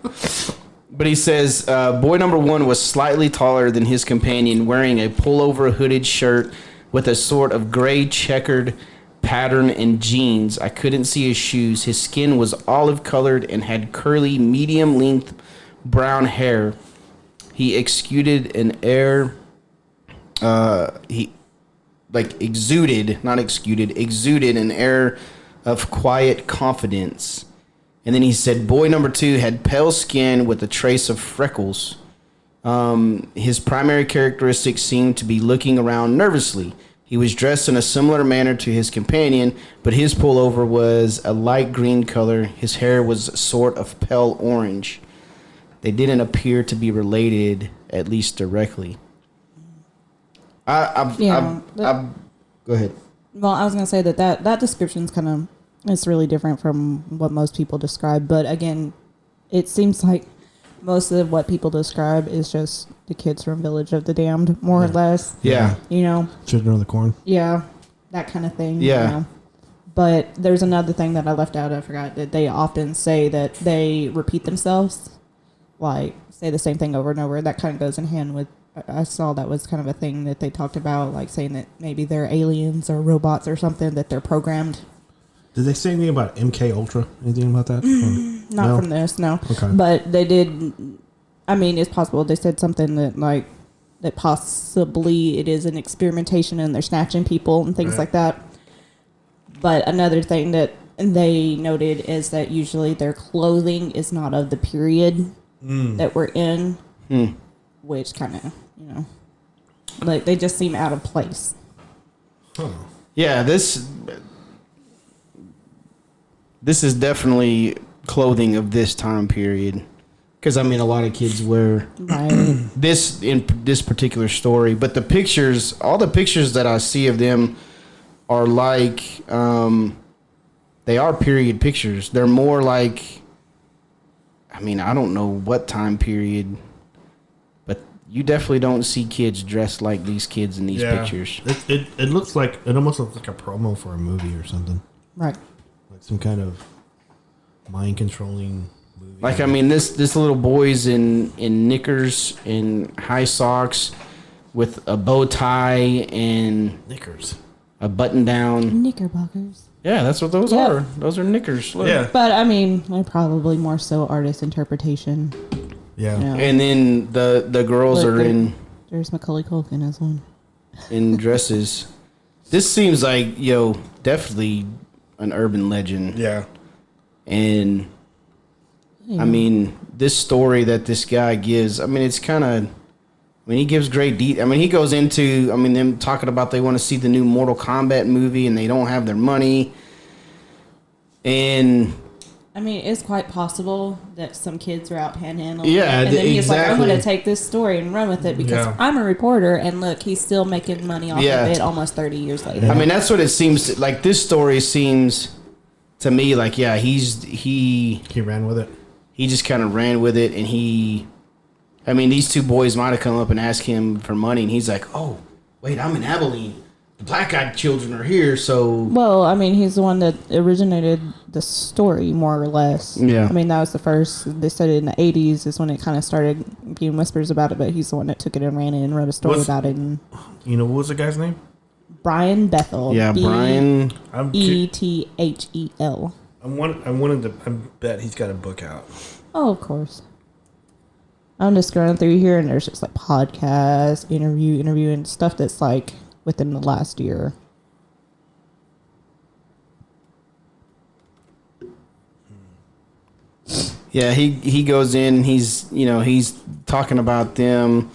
But he says, boy number one was slightly taller than his companion, wearing a pullover hooded shirt with a sort of gray checkered pattern and jeans. I couldn't see his shoes. His skin was olive colored and had curly, medium length brown hair. He exuded an air, exuded an air of quiet confidence. And then he said, boy number two had pale skin with a trace of freckles. His primary characteristics seemed to be looking around nervously. He was dressed in a similar manner to his companion, but his pullover was a light green color. His hair was sort of pale orange. They didn't appear to be related, at least directly. Go ahead. Well, I was gonna say that description's kind of, it's really different from what most people describe, but again, it seems like most of what people describe is just the kids from Village of the Damned, more or less. Yeah. You know? Children of the Corn. Yeah. That kind of thing. Yeah. You know? But there's another thing that I left out. I forgot that they often say that they repeat themselves, like say the same thing over and over. That kind of goes in hand with, I saw that was kind of a thing that they talked about, like saying that maybe they're aliens or robots or something, that they're programmed. Did they say anything about MK Ultra? Anything about that? Not from this, no. Okay. But they did. I mean, it's possible they said something that possibly it is an experimentation and they're snatching people and things like that. But another thing that they noted is that usually their clothing is not of the period that we're in, which kind of, like they just seem out of place. Huh. Yeah, this is definitely clothing of this time period. Because, I mean, a lot of kids wear this in this particular story. But the pictures, all the pictures that I see of them are like, they are period pictures. They're more like, I mean, I don't know what time period, but you definitely don't see kids dressed like these kids in these pictures. It looks like, it almost looks like a promo for a movie or something. Right. Like some kind of mind controlling movie. Like, I mean, this little boy's in knickers and high socks with a bow tie and Knickers. a button down. Knickerbockers. Yeah, that's what those are. Those are knickers. Look. Yeah. But I mean, they're probably more so artist interpretation. Yeah. And then the girls Look, are in There's Macaulay Culkin as one. in dresses. This seems like, definitely an urban legend. Yeah. And I mean, this story that this guy gives, I mean, it's kind of, I mean, he gives great detail. I mean, he goes into, I mean, them talking about they want to see the new Mortal Kombat movie and they don't have their money. And I mean, it's quite possible that some kids are out panhandling. Yeah, and then he's like, I'm exactly. going to take this story and run with it because I'm a reporter. And look, he's still making money off of it almost 30 years later. I mean, that's what it seems like. This story seems to me like, he ran with it. He just kind of ran with it, and I mean, these two boys might have come up and asked him for money, and he's like, oh, wait, I'm in Abilene. black-eyed children are here, so... Well, I mean, he's the one that originated the story, more or less. Yeah. I mean, that was the first. They said it in the 80s is when it kind of started being whispers about it, but he's the one that took it and ran it and wrote a story about it. And You know, what was the guy's name? Brian Bethel. Yeah, Brian... Bethel. I bet he's got a book out. Oh, of course. I'm just scrolling through here, and there's just like podcast, interview, and stuff that's like within the last year. Yeah, he goes in and he's talking about them.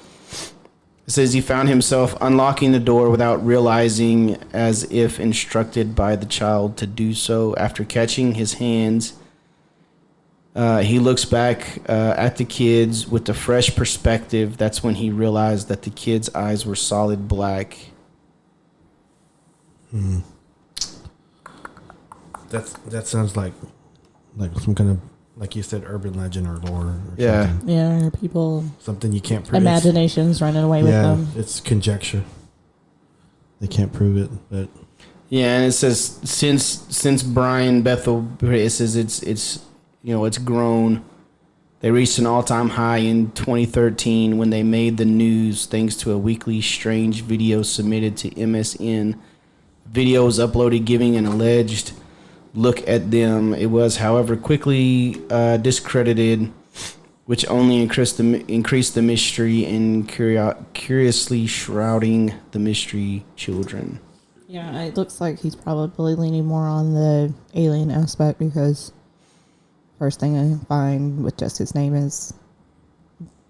It says he found himself unlocking the door without realizing, as if instructed by the child to do so. After catching his hands, he looks back at the kids with a fresh perspective. That's when he realized that the kids' eyes were solid black. That sounds like some kind of, like you said, urban legend or lore. Or Yeah. something. Yeah, people. Something you can't prove. Imagination's running away with them. It's conjecture. They can't prove it, but Yeah, and it says since Brian Bethel, it says it's grown. They reached an all-time high in 2013 when they made the news thanks to a weekly strange video submitted to MSN. Videos uploaded giving an alleged look at them. It was, however, quickly discredited, which only increased the mystery and curiously shrouding the mystery children. Yeah, it looks like he's probably leaning more on the alien aspect because first thing I find with just his name is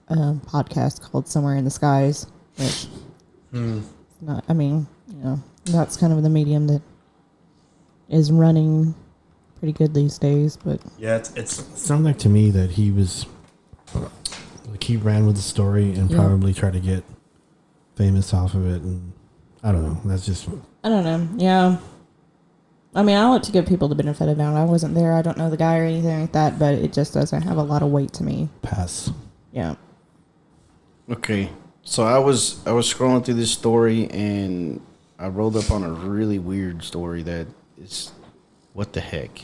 a podcast called Somewhere in the Skies, which not. I mean, that's kind of the medium that is running pretty good these days. But yeah, it sounds like to me that he was like he ran with the story and probably tried to get famous off of it, and I don't know. That's just I don't know. Yeah. I mean, I like to give people the benefit of the doubt. I wasn't there. I don't know the guy or anything like that, but it just doesn't have a lot of weight to me. pass. Yeah. Okay, so I was scrolling through this story and I rolled up on a really weird story that is, what the heck?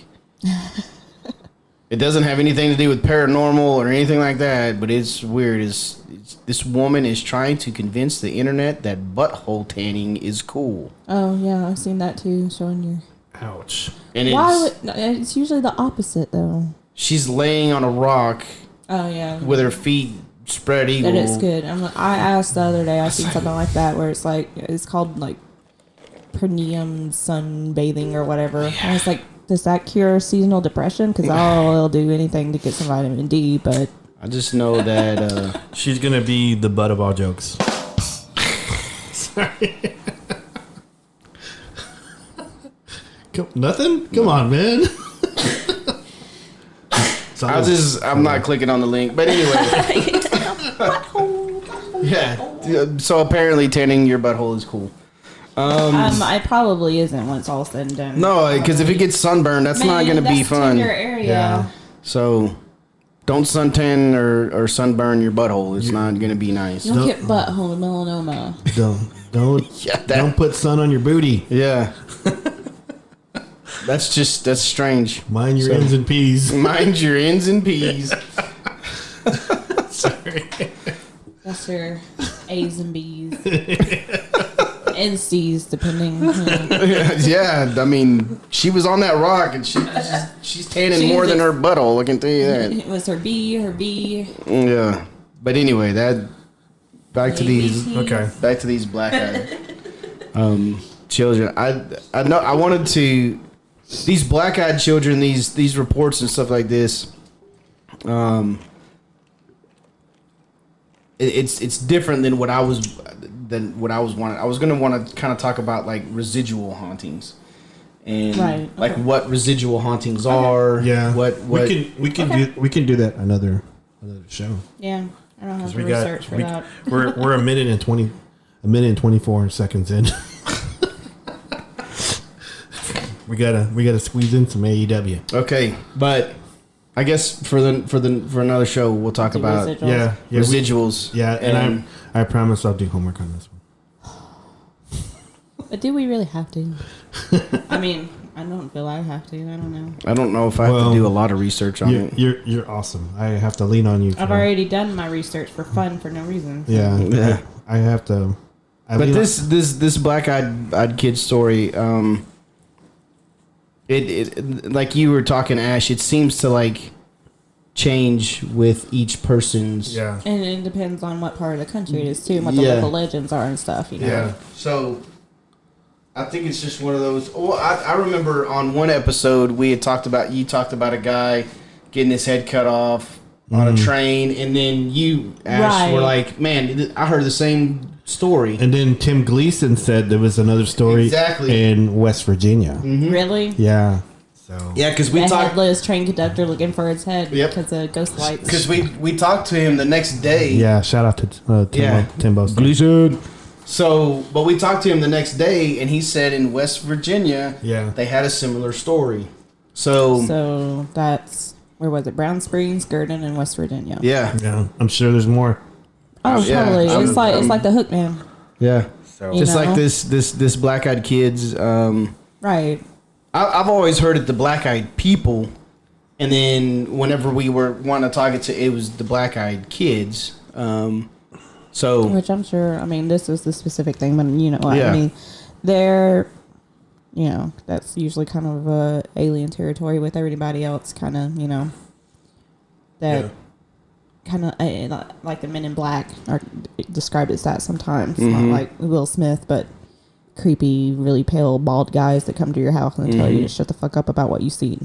It doesn't have anything to do with paranormal or anything like that, but it's weird. It's this woman is trying to convince the internet that butthole tanning is cool. Oh, yeah. I've seen that too, showing your... Ouch. And it's usually the opposite, though. she's laying on a rock Oh, yeah. with her feet spread eagle. That is good. I asked the other day, I seen something like that where it's like, it's called like perineum sunbathing or whatever. Yeah. I was like, does that cure seasonal depression? Because I'll do anything to get some vitamin D, but... I just know that... She's going to be the butt of all jokes. Sorry. Nothing? Come on, man. I'm not clicking on the link, but anyway. Yeah. So apparently tanning your butthole is cool. It probably isn't when it's all said and done. No, because if it gets sunburned, that's not going to be fun. Tender area. Yeah. So don't suntan or sunburn your butthole. It's not going to be nice. You don't get butthole melanoma. Don't put sun on your booty. Yeah. That's strange. Mind your N's and P's. Mind your N's and P's. Sorry. That's your A's and B's. And C's, depending. Yeah, I mean, she was on that rock, and she's tanning more than her butthole. I can tell you that. It was her B. Yeah, but anyway, back to these black-eyed children. I know I wanted to these black-eyed children, these reports and stuff like this. It's different than what I was wanting. I was gonna want to kind of talk about like residual hauntings and like what residual hauntings are. Yeah, we can do that another show. Yeah, I don't have to research for that. We're a minute and 24 seconds in. we gotta squeeze in some AEW. Okay, but I guess for another show we'll talk about residuals. Residuals. And I promise I'll do homework on this one. But do we really have to? I mean, I don't feel I have to. I don't know. I don't know if I have to do a lot of research on it. You're awesome. I have to lean on you. I've already done my research for fun for no reason. So. Yeah. I have to. But this black-eyed kid story, it like you were talking, Ash. It seems to like change with each person's. Yeah. And it depends on what part of the country it is too, and what the local legends are and stuff. You know. Yeah. So I think it's just one of those. Oh, I remember on one episode you talked about a guy getting his head cut off on a train, and then you, Ash, were like, "Man, I heard the same story." And then Tim Gleason said there was another story in West Virginia. Mm-hmm. Really? Yeah. So yeah, because we talked headless train conductor looking for his head because of ghost lights. Because we talked to him the next day. Yeah, shout out to Timbo Gleason. So, but we talked to him the next day, and he said in West Virginia, they had a similar story. So that's, where was it? Brown Springs, Gurdon, and West Virginia. Yeah. I'm sure there's more. Oh, totally. It's like the Hook Man. Yeah. So just like this black-eyed kids. Right. I've always heard it the black-eyed people, and then whenever we were wanting to talk it was the black-eyed kids. So, which I'm sure. I mean, this is the specific thing, but you know, I mean, they're, you know, that's usually kind of alien territory with everybody else. Kind of, you know, that kind of like the Men in Black are described as that sometimes. Not like Will Smith, but creepy, really pale, bald guys that come to your house and tell you to shut the fuck up about what you see.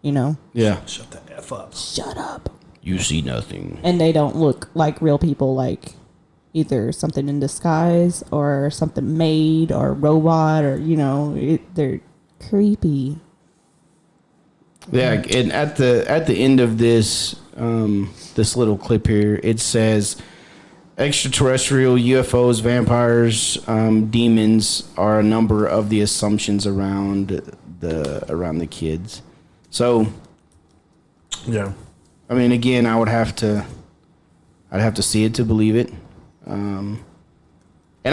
You know? Yeah. Shut the F up. Shut up. You see nothing. And they don't look like real people, like either something in disguise or something made or robot or, you know, they're creepy. Yeah, and at the end of this this little clip here, it says extraterrestrial, UFOs, vampires, demons are a number of the assumptions around the kids. So, yeah, I mean, again, I'd have to see it to believe it. And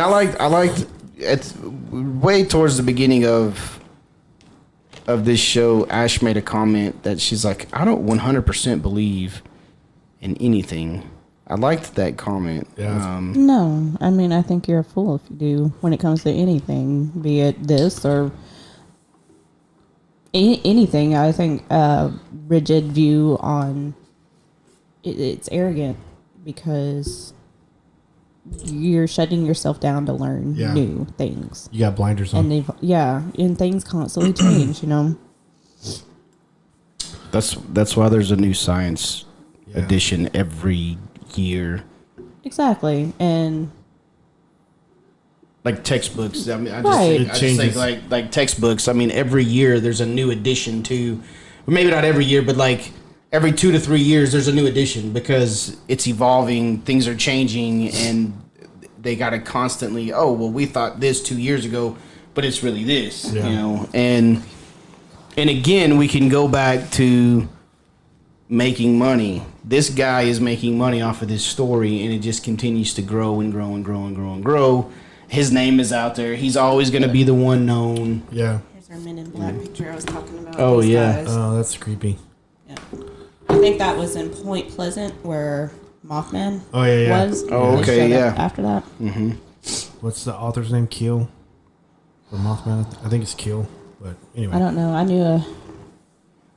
I liked it's way towards the beginning of this show, Ash made a comment that she's like, I don't 100% believe in anything. I liked that comment. Yeah. No, I mean, I think you're a fool if you do when it comes to anything, be it this or anything. I think rigid view on it's arrogant because you're shutting yourself down to learn new things. You got blinders on. And things constantly change, you know. That's why there's a new science edition every year. Exactly. And like textbooks. I mean, I just think like textbooks. I mean, every year there's a new edition to, maybe not every year, but like every 2 to 3 years there's a new edition because it's evolving, things are changing, and they got to constantly, we thought this 2 years ago, but it's really this, you know. And again, we can go back to making money. This guy is making money off of this story, and it just continues to grow and grow and grow and grow and grow. His name is out there. He's always going to be the one known. Yeah. Here's our Men in Black picture I was talking about. Oh, yeah. Guys. Oh, that's creepy. Yeah. I think that was in Point Pleasant where Mothman was. Oh, okay, yeah. After that. Mm-hmm. What's the author's name? Keel? For Mothman? I think it's Keel. But anyway. I don't know. I knew a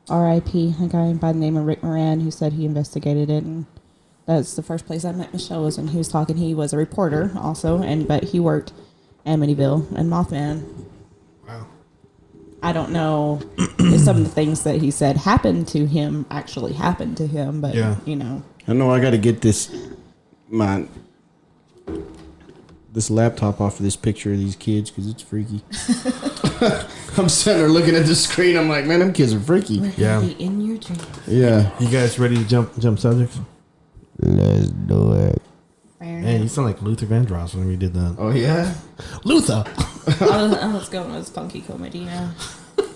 R.I.P. a guy by the name of Rick Moran who said he investigated it, and that's the first place I met Michelle was when he was talking. He was a reporter also, but he worked Amityville and Mothman. Wow. I don't know if some of the things that he said happened to him actually happened to him, but you know. I know I got to get this laptop off of this picture of these kids because it's freaky. I'm sitting there looking at the screen. I'm like, man, them kids are freaky. Yeah. Be in your dreams. Yeah. You guys ready to jump subjects? Let's do it. Man, you sound like Luther Vandross when we did that. Oh, yeah? Luther! Let's go with Funky Cold Medina.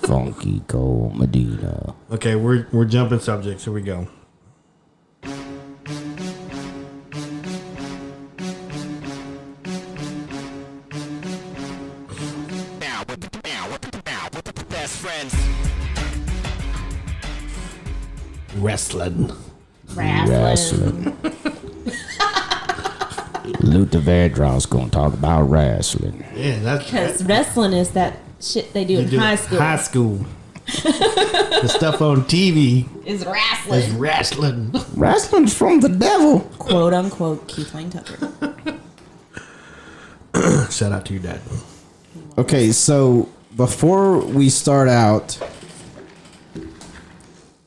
Funky Cold Medina. Okay, we're jumping subjects. Here we go. Wrestling. Luther Vandross's gonna talk about wrestling. Yeah, that's Because wrestling is that shit they do in high school. High school. The stuff on TV Is wrestling. is wrestling. Wrestling's from the devil. Quote unquote Keith Lane Tucker. Shout out to your dad. Okay, so before we start out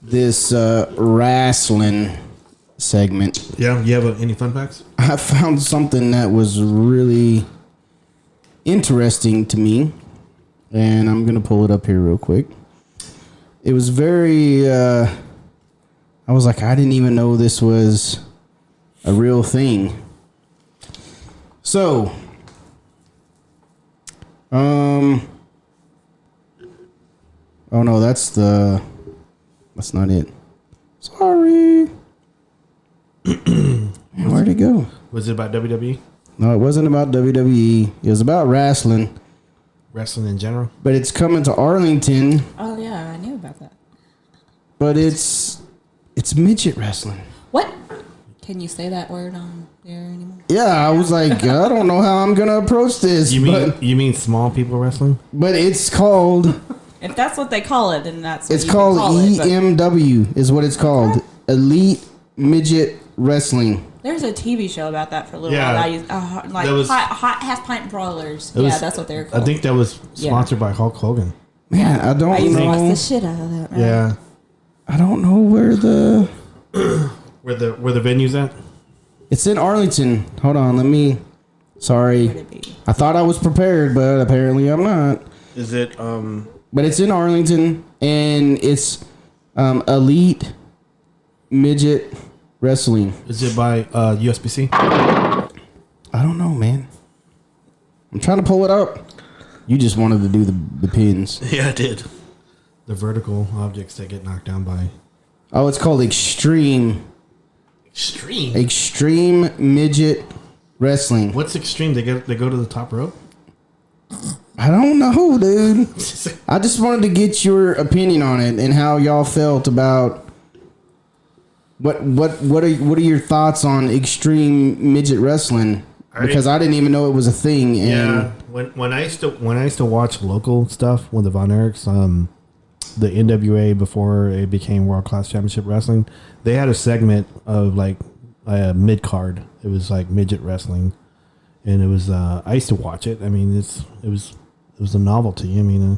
this wrestling segment, Yeah, you have any fun facts? I found something that was really interesting to me, and I'm gonna pull it up here real quick. It was very. I was like, I didn't even know this was a real thing. So, oh no, that's not it. Sorry. Where'd it go? Was it about WWE? No, it wasn't about WWE. It was about wrestling. Wrestling in general? But it's coming to Arlington. Oh yeah, I knew about that. But it's midget wrestling. What? Can you say that word on there anymore? Yeah, I was like, I don't know how I'm gonna approach this. You mean small people wrestling? But it's called. If that's what they call it, then that's what It's you called can call it, but EMW is what it's called. Elite Midget Wrestling. There's a TV show about that for a little Yeah. while. I used like That was- hot half pint brawlers. It Yeah, was- that's what they're called. I think that was sponsored by Hulk Hogan. Man, I I don't used to watch know. the shit out of that. Man. Yeah. I don't know where the. Where the venue's at? It's in Arlington. Hold on, let me. Where'd Sorry, it be? I thought I was prepared, but apparently I'm not. Is it But it's in Arlington, and it's Elite Midget Wrestling. is it by USBC? I don't know, man. I'm trying to pull it up. You just wanted to do the pins. Yeah, I did. The vertical objects that get knocked down by Oh, it's called Extreme Midget Wrestling. What's extreme? They go to the top rope? I don't know, dude. I just wanted to get your opinion on it and how y'all felt about what are your thoughts on Extreme Midget Wrestling? Because I didn't even know it was a thing. And Yeah. When I used to watch local stuff with the Von Erichs, the NWA before it became World Class Championship Wrestling, they had a segment of like mid card. It was like midget wrestling, and it was I used to watch it. I mean, it was a novelty. I mean,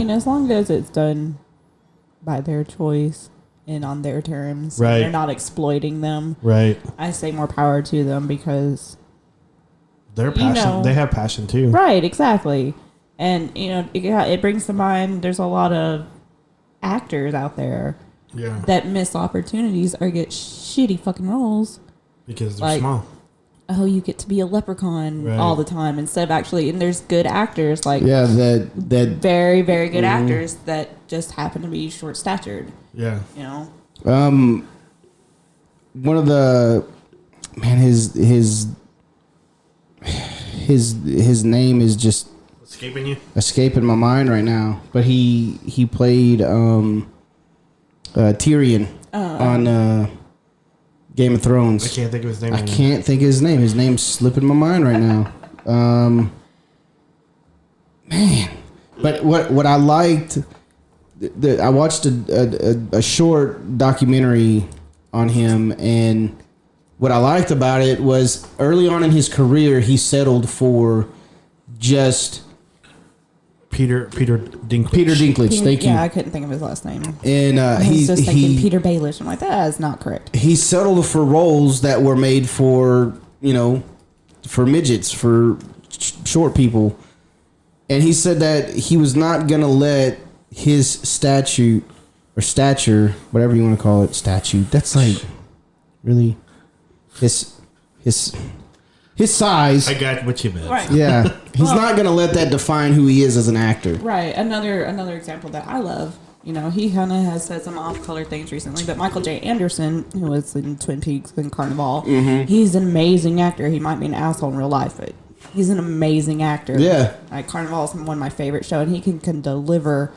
as long as it's done by their choice and on their terms, Right. they're not exploiting them. right? I say more power to them because They're passionate. They have passion too. right, exactly. And, it brings to mind there's a lot of actors out there Yeah, that miss opportunities or get shitty fucking roles. because they're like- small. Oh, you get to be a leprechaun Right. all the time instead of actually, and there's good actors, like yeah, that very, very good actors that just happen to be short statured, Yeah, one of the his name is just escaping you. escaping my mind right now. But he played Tyrion on Game of Thrones. I can't think of his name. I can't think of his name. His name's slipping my mind right now. Man, but what I liked, I watched a short documentary on him, and what I liked about it was early on in his career, he settled for just Peter Dinklage. Peter Dinklage. Thank you. Yeah, I couldn't think of his last name. And I was he just thinking he Peter Baelish. I'm like, that is not correct. he settled for roles that were made for for midgets, for short people, and he said that he was not gonna let his stature, whatever you want to call it, statute. That's like really his size. I got what you meant. Right. Yeah, he's not gonna let that define who he is as an actor. Right. Another example that I love, he kind of has said some off-color things recently, but Michael J. Anderson, who was in Twin Peaks and Carnival, he's an amazing actor. He might be an asshole in real life, but he's an amazing actor. Yeah. Like Carnival is one of my favorite shows, and he can deliver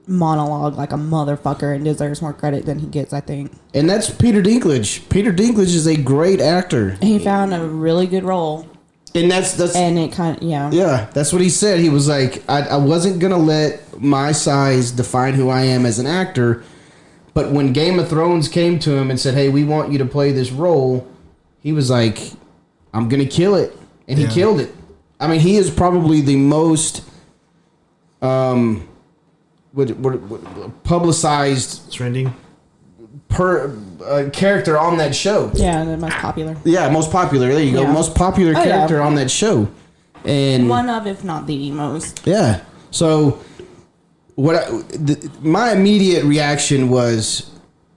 monologue like a motherfucker and deserves more credit than he gets, I think. And that's Peter Dinklage. Peter Dinklage is a great actor. He found a really good role. And that's and it kind of, yeah. Yeah, that's what he said. He was like, I wasn't going to let my size define who I am as an actor. But when Game of Thrones came to him and said, hey, we want you to play this role, he was like, I'm going to kill it. And he killed it. I mean, he is probably the most publicized trending character on that show. Yeah, the most popular. Yeah, most popular. There you go. Yeah. Most popular character on that show. And one of, if not the most. Yeah. So my immediate reaction was,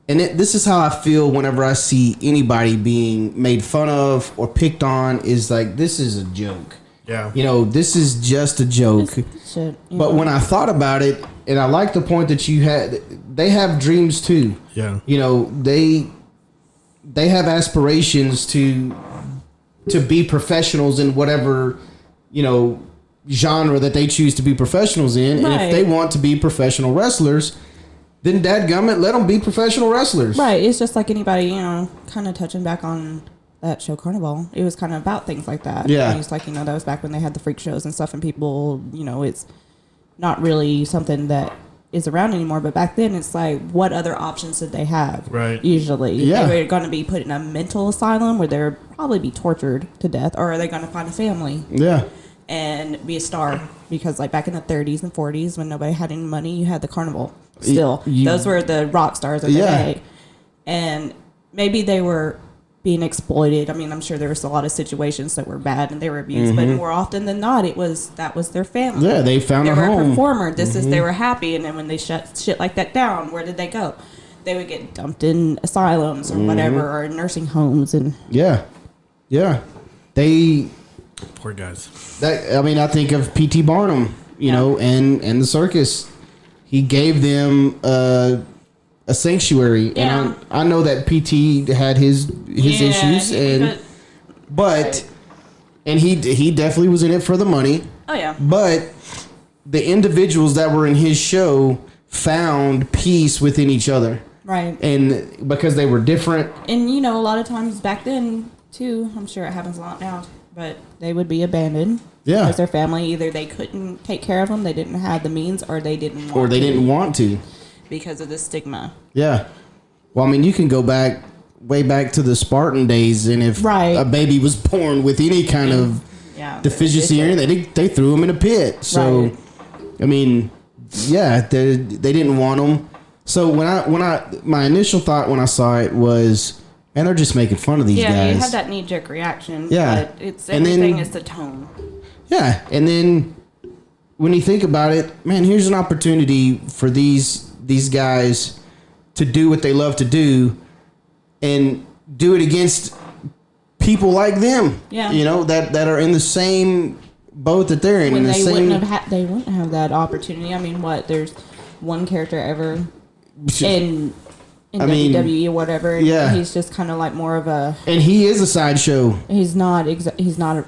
and this is how I feel whenever I see anybody being made fun of or picked on, is like, this is a joke. Yeah. You know, this is just a joke. Shit, but when I thought about it, and I like the point that you had, they have dreams too. Yeah. You know, they have aspirations to be professionals in whatever, you know, genre that they choose to be professionals in. Right. And if they want to be professional wrestlers, then dadgummit, let them be professional wrestlers. Right. It's just like anybody, you know, kind of touching back on that show Carnival. It was kind of about things like that. Yeah. And it's like, you know, that was back when they had the freak shows and stuff, and people, you know, it's not really something that is around anymore. But back then, it's like, what other options did they have? Right. Usually. Yeah. They were going to be put in a mental asylum where they're probably be tortured to death, or are they going to find a family? Yeah. And be a star, because like back in the 30s and 40s when nobody had any money, you had the carnival still. Those were the rock stars of the day. And maybe they were being exploited. I mean, I'm sure there was a lot of situations that were bad and they were abused, but more often than not, that was their family. Yeah, they found a They were home. a performer. This is, they were happy, and then when they shut shit like that down, where did they go? They would get dumped in asylums or whatever, or nursing homes, and Yeah. They Poor guys. I think of P.T. Barnum, you know, and the circus. He gave them a sanctuary, and I know that P.T. had his issues, but he definitely was in it for the money. Oh yeah. But the individuals that were in his show found peace within each other, Right. and because they were different. And you know, a lot of times back then too, I'm sure it happens a lot now, but they would be abandoned. Yeah. Because their family, either they couldn't take care of them, they didn't have the means, or they didn't want to. Because of the stigma. Yeah. Well, I mean, you can go way back to the Spartan days, and if a baby was born with any kind of deficiency or anything, they threw him in a pit. So, I mean, yeah, they didn't want him. So my initial thought when I saw it was, man, they're just making fun of these guys. Yeah, you had that knee-jerk reaction. Yeah. But everything is the tone. Yeah, and then when you think about it, man, here's an opportunity for these guys to do what they love to do, and do it against people like them. Yeah. You know, that are in the same boat that they're in. When they they wouldn't have that opportunity. I mean, there's one character ever in WWE or whatever. Yeah. He's just kind of like more of a... And he is a sideshow. He's not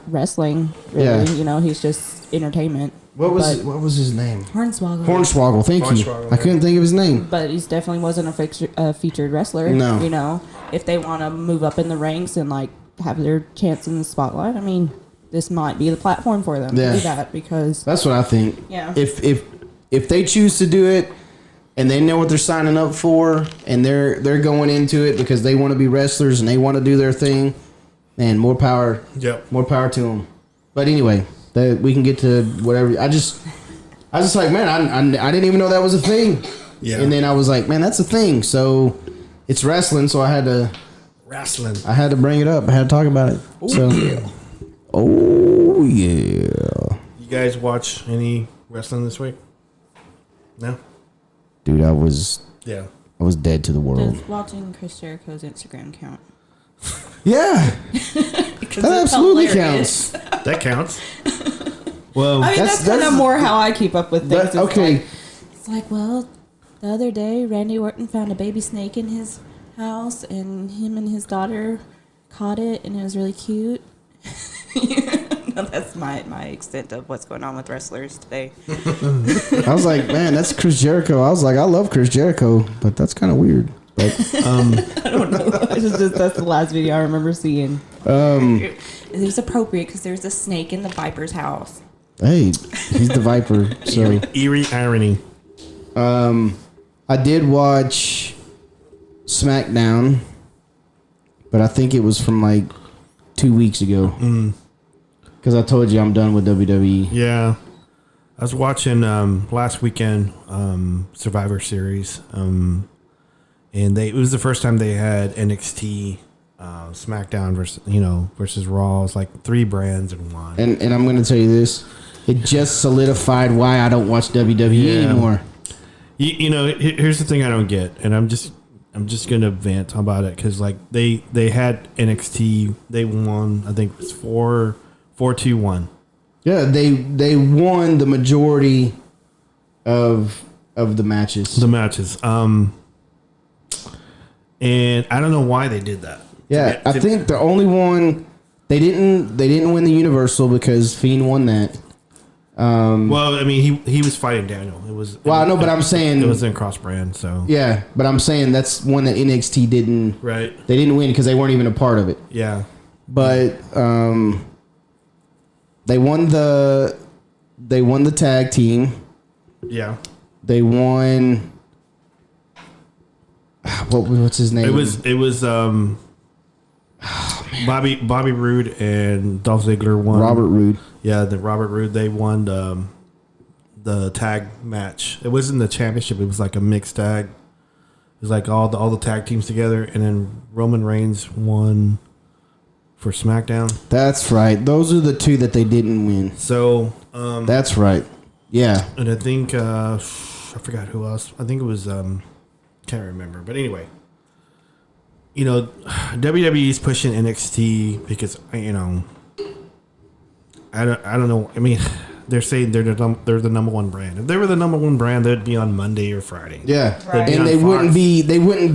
wrestling, really. Yeah. You know, he's just entertainment. What was his name? Hornswoggle. Hornswoggle, thank you. I couldn't think of his name. But he definitely wasn't a featured wrestler. No. You know, if they want to move up in the ranks and like have their chance in the spotlight, I mean, this might be the platform for them to do that, because... That's what I think. Yeah. If they choose to do it, and they know what they're signing up for, and they're going into it because they want to be wrestlers and they want to do their thing, man, more power. Yep. More power to them. But anyway, we can get to whatever. I just like, man, I didn't even know that was a thing. Yeah. And then I was like, man, that's a thing. So it's wrestling. So I had to bring it up. I had to talk about it. Oh, so yeah. Oh yeah. You guys watch any wrestling this week? No. Dude, I was dead to the world. Just watching Chris Jericho's Instagram count. Yeah. That absolutely counts. That counts. Well, I mean, that's kind of more how I keep up with things. Okay. It's like, well, the other day, Randy Orton found a baby snake in his house, and him and his daughter caught it, and it was really cute. That's my extent of what's going on with wrestlers today. I was like, man, that's Chris Jericho. I was like, I love Chris Jericho, but that's kind of weird. But I don't know. That's the last video I remember seeing. It was appropriate because there's a snake in the Viper's house. Hey, he's the Viper. So eerie irony. I did watch Smackdown, but I think it was from like 2 weeks ago. Because I told you I'm done with WWE. Yeah. I was watching last weekend Survivor Series. And it was the first time they had NXT Smackdown versus Raw. It's like 3 brands in one. And I'm going to tell you this. It just solidified why I don't watch WWE anymore. Here's the thing I don't get, and I'm just gonna vent about it because like they had NXT, they won. I think it was 4-2-1. Yeah, they won the majority of the matches. And I don't know why they did that. Yeah, I think the only one they didn't win the Universal because Fiend won that. Well, I mean, he was fighting Daniel. I know, but I'm saying it was in cross brand. So yeah, but I'm saying that's one that NXT didn't. Right. They didn't win because they weren't even a part of it. Yeah. But they won the tag team. Yeah. They won. What's his name? It was Bobby Roode and Dolph Ziggler won. Robert Roode. Yeah, Robert Roode. They won the tag match. It wasn't the championship. It was like a mixed tag. It was like all the tag teams together, and then Roman Reigns won for SmackDown. That's right. Those are the 2 that they didn't win. So that's right. Yeah. And I think I forgot who else. I think it was can't remember. But anyway, WWE is pushing NXT because I don't know. I mean, they're saying they're the number 1 brand. If they were the number 1 brand, they'd be on Monday or Friday. Yeah, right. And they wouldn't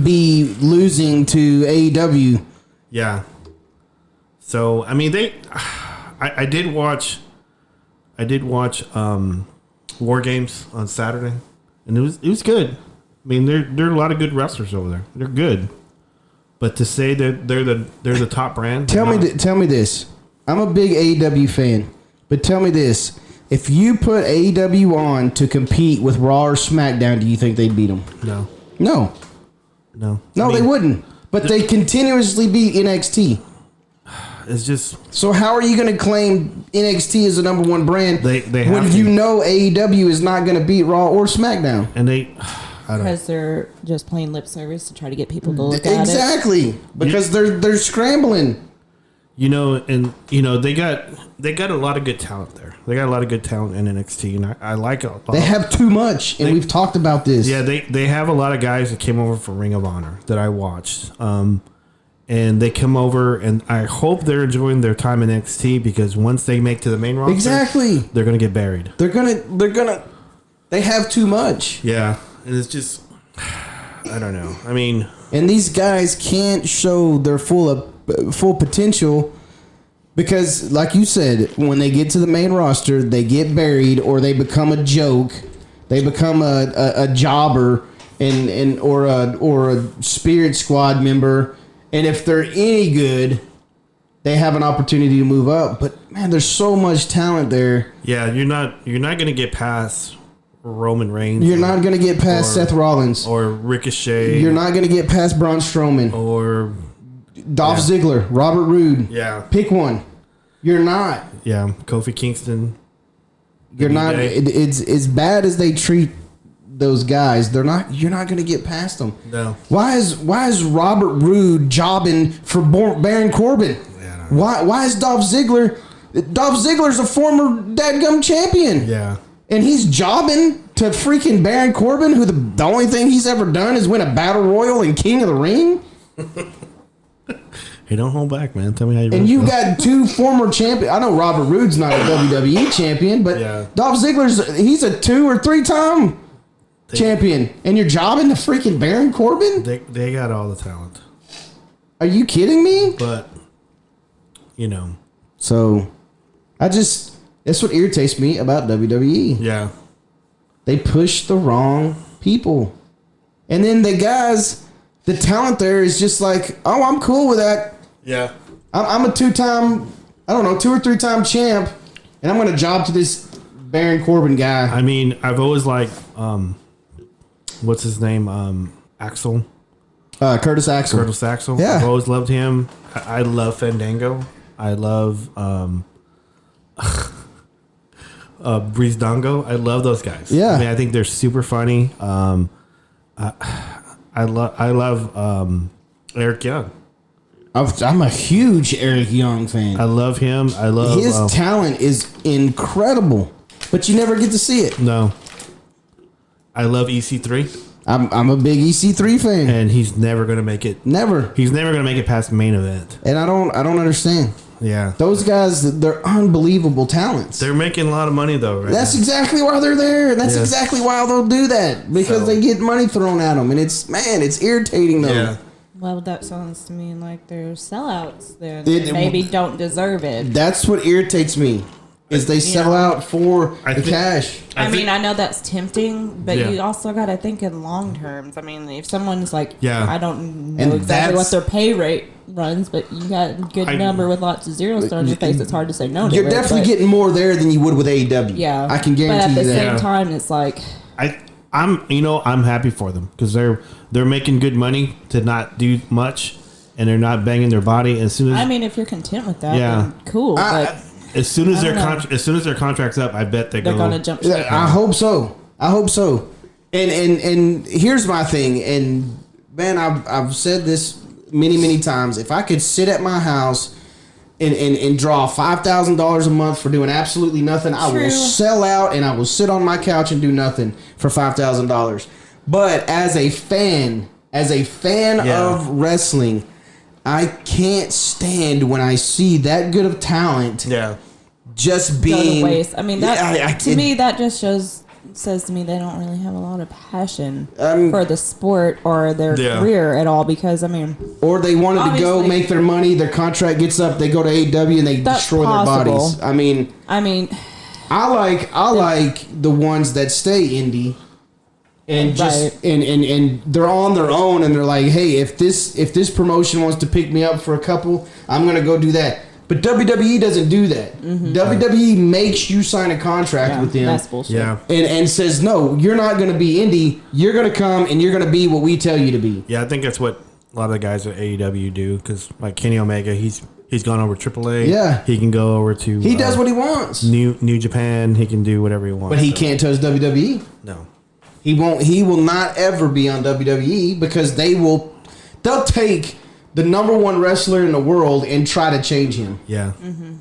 be losing to AEW. Yeah. So I mean, I did watch War Games on Saturday, and it was good. I mean, there are a lot of good wrestlers over there. They're good, but to say that they're the top brand. Tell me this. I'm a big AEW fan, but tell me this. If you put AEW on to compete with Raw or SmackDown, do you think they'd beat them? No. They wouldn't. But they continuously beat NXT. It's just... So how are you going to claim NXT is the number 1 brand they when you know AEW is not going to beat Raw or SmackDown? And because they're just playing lip service to try to get people to look at it. Exactly. Because they're scrambling. They got a lot of good talent there. They got a lot of good talent in NXT, and I like it. They have too much, and we've talked about this. Yeah, they have a lot of guys that came over from Ring of Honor that I watched. And they come over, and I hope they're enjoying their time in NXT because once they make to the main roster, exactly, they're gonna get buried. They have too much. Yeah, and it's just, I don't know. I mean, and these guys can't show their full potential because, like you said, when they get to the main roster, they get buried or they become a joke. They become a jobber or a Spirit Squad member. And if they're any good, they have an opportunity to move up. But man, there's so much talent there. Yeah, you're not gonna get past Roman Reigns. You're not gonna get past Seth Rollins or Ricochet. You're not gonna get past Braun Strowman or Dolph Ziggler, Robert Roode. Yeah, pick one. You're not. Yeah, Kofi Kingston. You're not. It's as bad as they treat those guys. They're not. You're not going to get past them. No. Why is Robert Roode jobbing for Baron Corbin? Yeah, why is Dolph Ziggler? Dolph Ziggler's a former dadgum champion. Yeah. And he's jobbing to freaking Baron Corbin, who the only thing he's ever done is win a battle royal and King of the Ring. Hey, don't hold back, man. Tell me how you. And you got 2 former champions. I know Robert Roode's not a WWE champion, but Dolph Ziggler's he's a 2 or 3 time champion, and you're jobbing to freaking Baron Corbin. They got all the talent. Are you kidding me? But so That's what irritates me about WWE. Yeah. They push the wrong people. And then the talent there is just like, oh, I'm cool with that. Yeah. I'm a 2 or 3 time champ, and I'm going to job to this Baron Corbin guy. I mean, I've always liked, what's his name? Axel. Curtis Axel. Curtis Axel. Yeah. I've always loved him. I love Fandango. I love Breeze Dongo. I love those guys. Yeah. I mean, I think they're super funny. I love Eric Young. I'm a huge Eric Young fan. I love him. I love his talent is incredible, but you never get to see it. No. I love EC3. I'm a big EC3 fan, and he's never going to make it. Never. He's never going to make it past the main event. And I don't understand. Yeah. Those guys, they're unbelievable talents. They're making a lot of money though, right? That's exactly why they're there. That's exactly why they'll do that, because they get money thrown at them, and it's irritating them. Yeah. Well, that sounds to me like they're sellouts then. Maybe don't deserve it. That's what irritates me, is they sell out for the cash. I mean, I know that's tempting, but you also got to think in long terms. I mean, if someone's like, I don't know exactly what their pay rate runs, but you got a good number with lots of zeros thrown in your face, it's hard to say no to. You're definitely getting more there than you would with AEW. Yeah. I can guarantee you that. But at the same time, it's like... I'm happy for them because they're making good money to not do much, and they're not banging their body. As soon as if you're content with that, then cool. But as soon as their contract's up, I bet they're gonna jump ship. I hope so. And here's my thing. And man, I've said this many times. If I could sit at my house and draw $5,000 a month for doing absolutely nothing, I will sell out and I will sit on my couch and do nothing for $5,000. But as a fan of wrestling, I can't stand when I see that good of talent. Yeah. Just being go to waste. I mean, that to me that just says to me they don't really have a lot of passion for the sport or their career at all, because or they wanted to go make their money, their contract gets up, they go to AEW and they destroy their bodies. I mean I like the ones that stay indie and just and they're on their own, and they're like, hey, if this promotion wants to pick me up for a couple, I'm gonna go do that. But WWE doesn't do that. Mm-hmm. WWE makes you sign a contract with them. That's bullshit. Yeah. And says, no, you're not going to be indie. You're going to come and you're going to be what we tell you to be. Yeah, I think that's what a lot of the guys at AEW do, because like Kenny Omega, he's gone over AAA. Yeah. He can go over to... He does what he wants. New Japan. He can do whatever he wants. But he can't touch WWE. No. He won't. He will not ever be on WWE, because they'll take the number one wrestler in the world and try to change him. Yeah. Mm-hmm.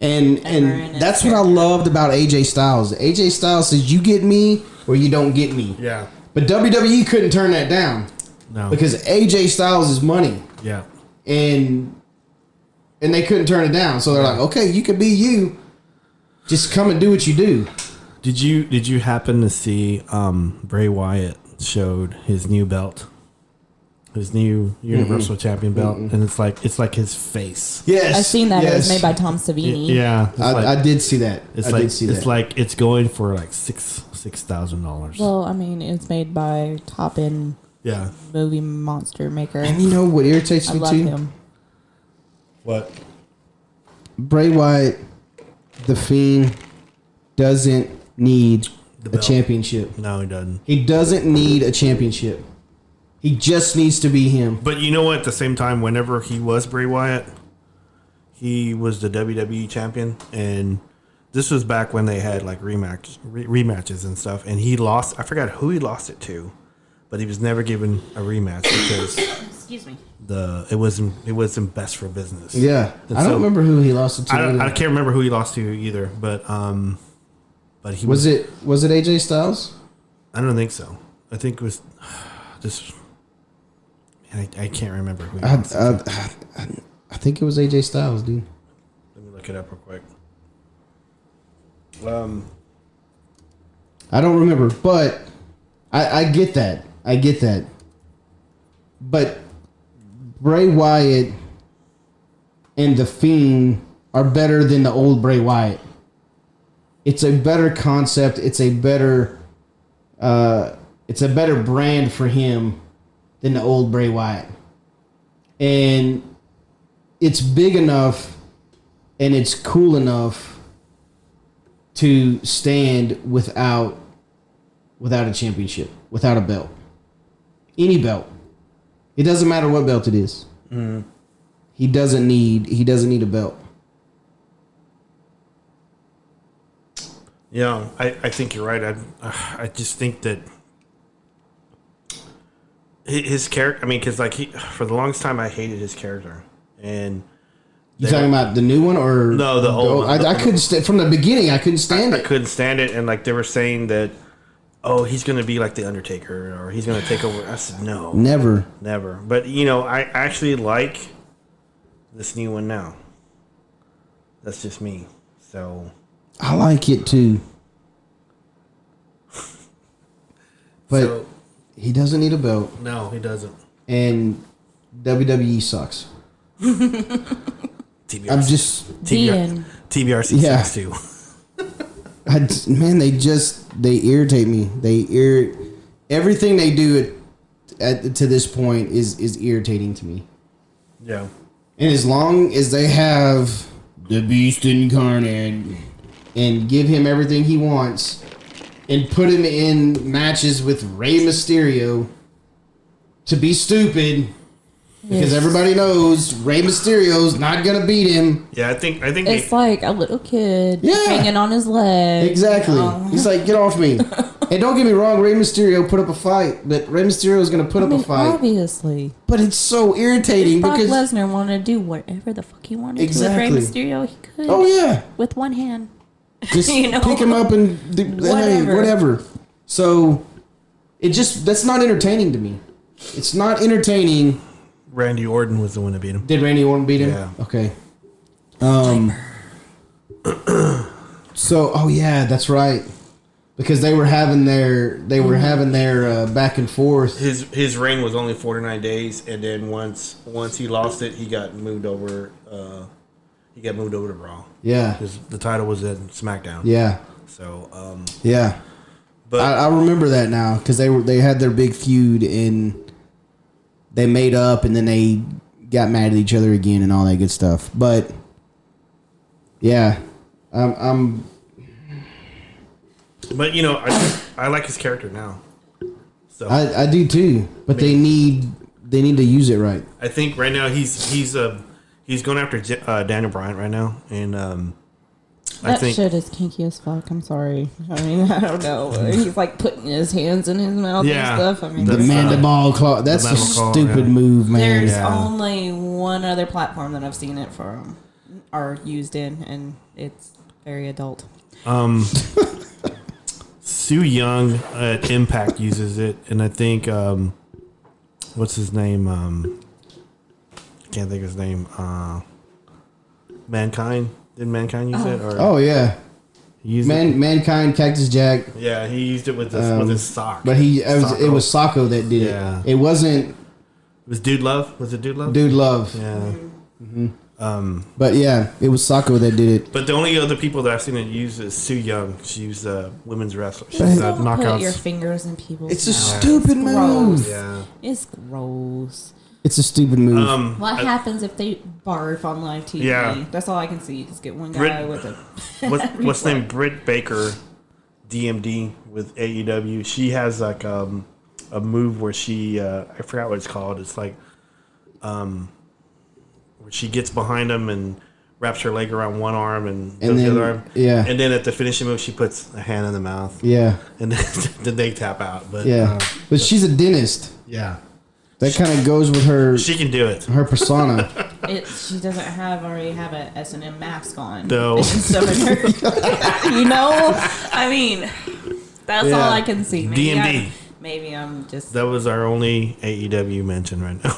And that's what I loved about AJ Styles. AJ Styles says, you get me or you don't get me. Yeah. But WWE couldn't turn that down. No. Because AJ Styles is money. Yeah. And they couldn't turn it down. So they're like, okay, you can be you. Just come and do what you do. Did you happen to see Bray Wyatt showed his new belt? His new Universal Champion belt, and it's like his face. Yes, I've seen that. It was made by Tom Savini. Yeah, I did see that. It's like it's going for like $6,000. Well, I mean, it's made by top end movie monster maker. And you know what irritates me too? I love him. What? Bray Wyatt, the Fiend, doesn't need a championship. No, he doesn't. He doesn't need a championship. He just needs to be him. But you know what? At the same time, whenever he was Bray Wyatt, he was the WWE champion, and this was back when they had like rematches and stuff. And he lost. I forgot who he lost it to, but he was never given a rematch because excuse me. It wasn't best for business. Yeah, and I don't remember who he lost it to. I can't remember who he lost to either. But he was it AJ Styles? I don't think so. I think it was just. I can't remember who he was. I think it was AJ Styles, dude. Let me look it up real quick. I don't remember, but I get that. I get that. But Bray Wyatt and The Fiend are better than the old Bray Wyatt. It's a better concept. It's a better brand for him than the old Bray Wyatt. And it's big enough and it's cool enough to stand without a championship, without a belt. Any belt. It doesn't matter what belt it is. Mm. He doesn't need a belt. Yeah, I think you're right. I just think that his character. I mean, because for the longest time, I hated his character. And you talking about the new one or no, the old one? I couldn't from the beginning. I couldn't stand it. I couldn't stand it, and they were saying that, oh, he's going to be like the Undertaker, or he's going to take over. I said no, never. But I actually like this new one now. That's just me. So I like it too. But he doesn't need a belt. No, he doesn't. And WWE sucks. TBRC. I'm just TBRC sucks too. Man, they irritate me. Everything they do to this point is irritating to me. Yeah. And as long as they have the Beast incarnate and give him everything he wants and put him in matches with Rey Mysterio to be stupid, because everybody knows Rey Mysterio's not gonna beat him. Yeah, I think it's like a little kid hanging on his leg. Exactly. He's like, get off me. And don't get me wrong, Rey Mysterio put up a fight, but Rey Mysterio is gonna put up a fight. Obviously. But it's so irritating Brock because Lesnar wanted to do whatever the fuck he wanted to with Rey Mysterio. He could. Oh yeah. With one hand. Just pick him up and whatever. So that's not entertaining to me. It's not entertaining. Randy Orton was the one that beat him. Did Randy Orton beat him? Yeah. Okay. So, oh yeah, that's right. Because they were having their back and forth. His reign was only 49 days, and then once he lost it, he got moved over. He got moved over to Raw. Yeah. Because the title was in Smackdown. Yeah. So. Yeah. But I remember that now because they had their big feud and they made up and then they got mad at each other again and all that good stuff. But yeah, I'm. But I like his character now. So I do too. But they need to use it right. I think right now he's going after Daniel Bryan right now, and I think shit is kinky as fuck. I'm sorry. I mean, I don't know. He's like putting his hands in his mouth and stuff. I mean, the mandible claw. That's a stupid move, man. There's only one other platform that I've seen it from or used in, and it's very adult. Sue Young at Impact uses it, and I think what's his name? Can't think of his name. Mankind. Did Mankind use it? Or yeah. He used Mankind, Cactus Jack. Yeah, he used it with his sock. But it was Socko that did it. It wasn't. It was Dude Love. Was it Dude Love? Dude Love. Yeah. Mm-hmm. But yeah, it was Socko that did it. But the only other people that I've seen it use is Sue Young. She's a women's wrestler. She's Don't knockouts. put your fingers in people's It's a mouths. stupid move. Yeah. It's gross. It's a stupid move. What happens if they barf on live TV? Yeah. That's all I can see. Just get one guy with a... what's name? Britt Baker, DMD with AEW. She has like a move where she I forgot what it's called. It's like where she gets behind him and wraps her leg around one arm and goes the other arm. Yeah. And then at the finishing move, she puts a hand in the mouth. Yeah. And then they tap out. But but she's a dentist. Yeah. That kind of goes with her. She can do it. Her persona. She doesn't already have an S&M mask on. No. I mean, that's all I can see. Maybe I'm just... That was our only AEW mention right now.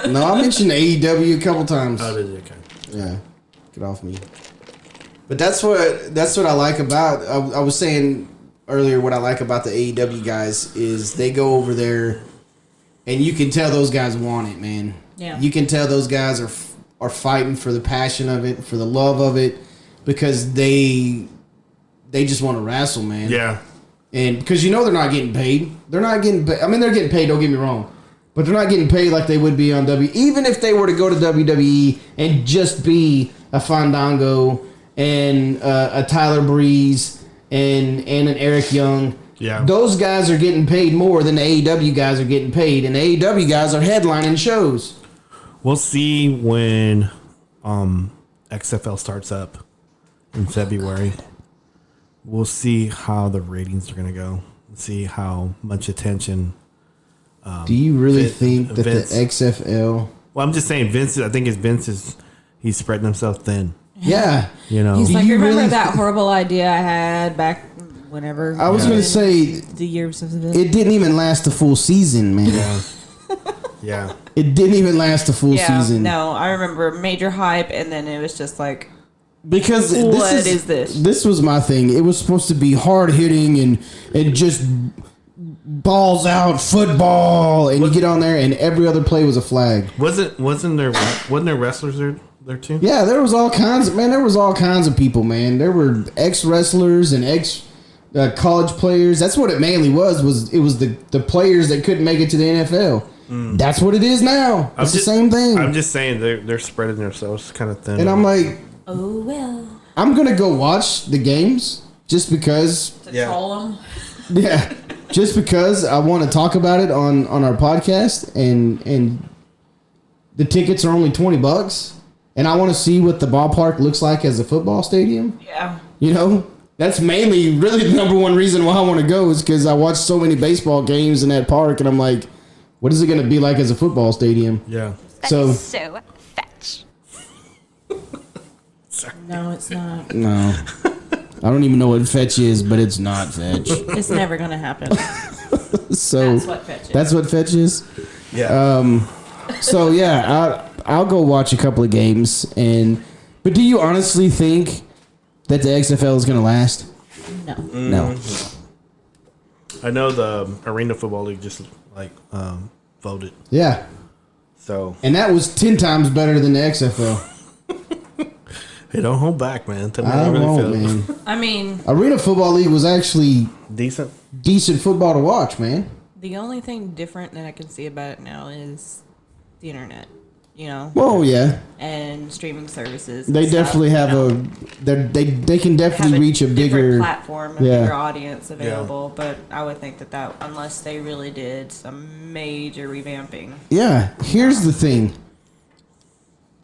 No, I mentioned AEW a couple times. Oh, did you? Okay. Yeah. Get off me. But that's what I like about... I was saying earlier what I like about the AEW guys is they go over there... And you can tell those guys want it, man. Yeah. You can tell those guys are fighting for the passion of it, for the love of it, because they just want to wrestle, man. Yeah. And because they're not getting paid. They're not getting paid. I mean, they're getting paid, don't get me wrong. But they're not getting paid like they would be on even if they were to go to WWE and just be a Fandango and a Tyler Breeze and an Eric Young. Yeah. Those guys are getting paid more than the AEW guys are getting paid. And the AEW guys are headlining shows. We'll see when XFL starts up in February. We'll see how the ratings are going to go. See how much attention. Do you really think that Vince, the XFL? Well, I'm just saying, Vince. I think he's spreading himself thin. Yeah, He's like, remember that horrible idea I had back whenever? I was going to say the years of it didn't even last a full season, man. Yeah. Yeah. It didn't even last a full season. No, I remember major hype, and then it was just like, because what is this? This was my thing. It was supposed to be hard hitting and just balls out football, and you get on there, and every other play was a flag. Wasn't there wrestlers there too? Yeah, there was all kinds of people, man. There were ex wrestlers and ex college players. That's what it mainly was. It was the players that couldn't make it to the NFL. That's what it is now. It's the same thing. I'm just saying they're spreading themselves kind of thin. And I'm like, oh well. I'm gonna go watch the games just because. To troll them. Yeah, just because I want to talk about it on our podcast, and the tickets are only $20, and I want to see what the ballpark looks like as a football stadium. Yeah. That's mainly really the number one reason why I want to go is because I watched so many baseball games in that park, and I'm like, what is it going to be like as a football stadium? Yeah. That is so fetch. No, it's not. No. I don't even know what fetch is, but it's not fetch. It's never going to happen. So that's what fetch is. That's what fetch is? Yeah. So, yeah, I'll go watch a couple of games. But do you honestly think that the XFL is going to last? No. No. I know the Arena Football League just voted. Yeah. So. And that was 10 times better than the XFL. Hey, don't hold back, man. Tell me I how you really won't, feel. man. I mean, Arena Football League was actually decent football to watch, man. The only thing different that I can see about it now is the internet. Well, yeah. And streaming services. They definitely have they can definitely reach a bigger platform, bigger audience available. Yeah. But I would think that unless they really did some major revamping. Yeah. Here's the thing.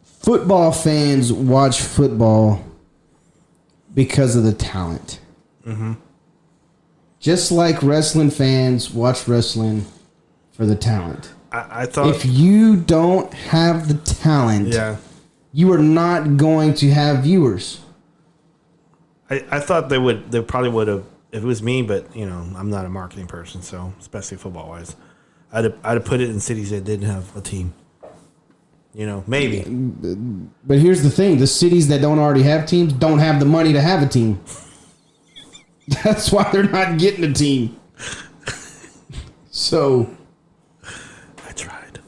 Football fans watch football because of the talent. Mm-hmm. Just like wrestling fans watch wrestling for the talent. I thought if you don't have the talent, you are not going to have viewers. I thought they probably would have if it was me, but I'm not a marketing person, so especially football wise, I'd have put it in cities that didn't have a team. Maybe. But here's the thing: the cities that don't already have teams don't have the money to have a team. That's why they're not getting a team. So. I tried.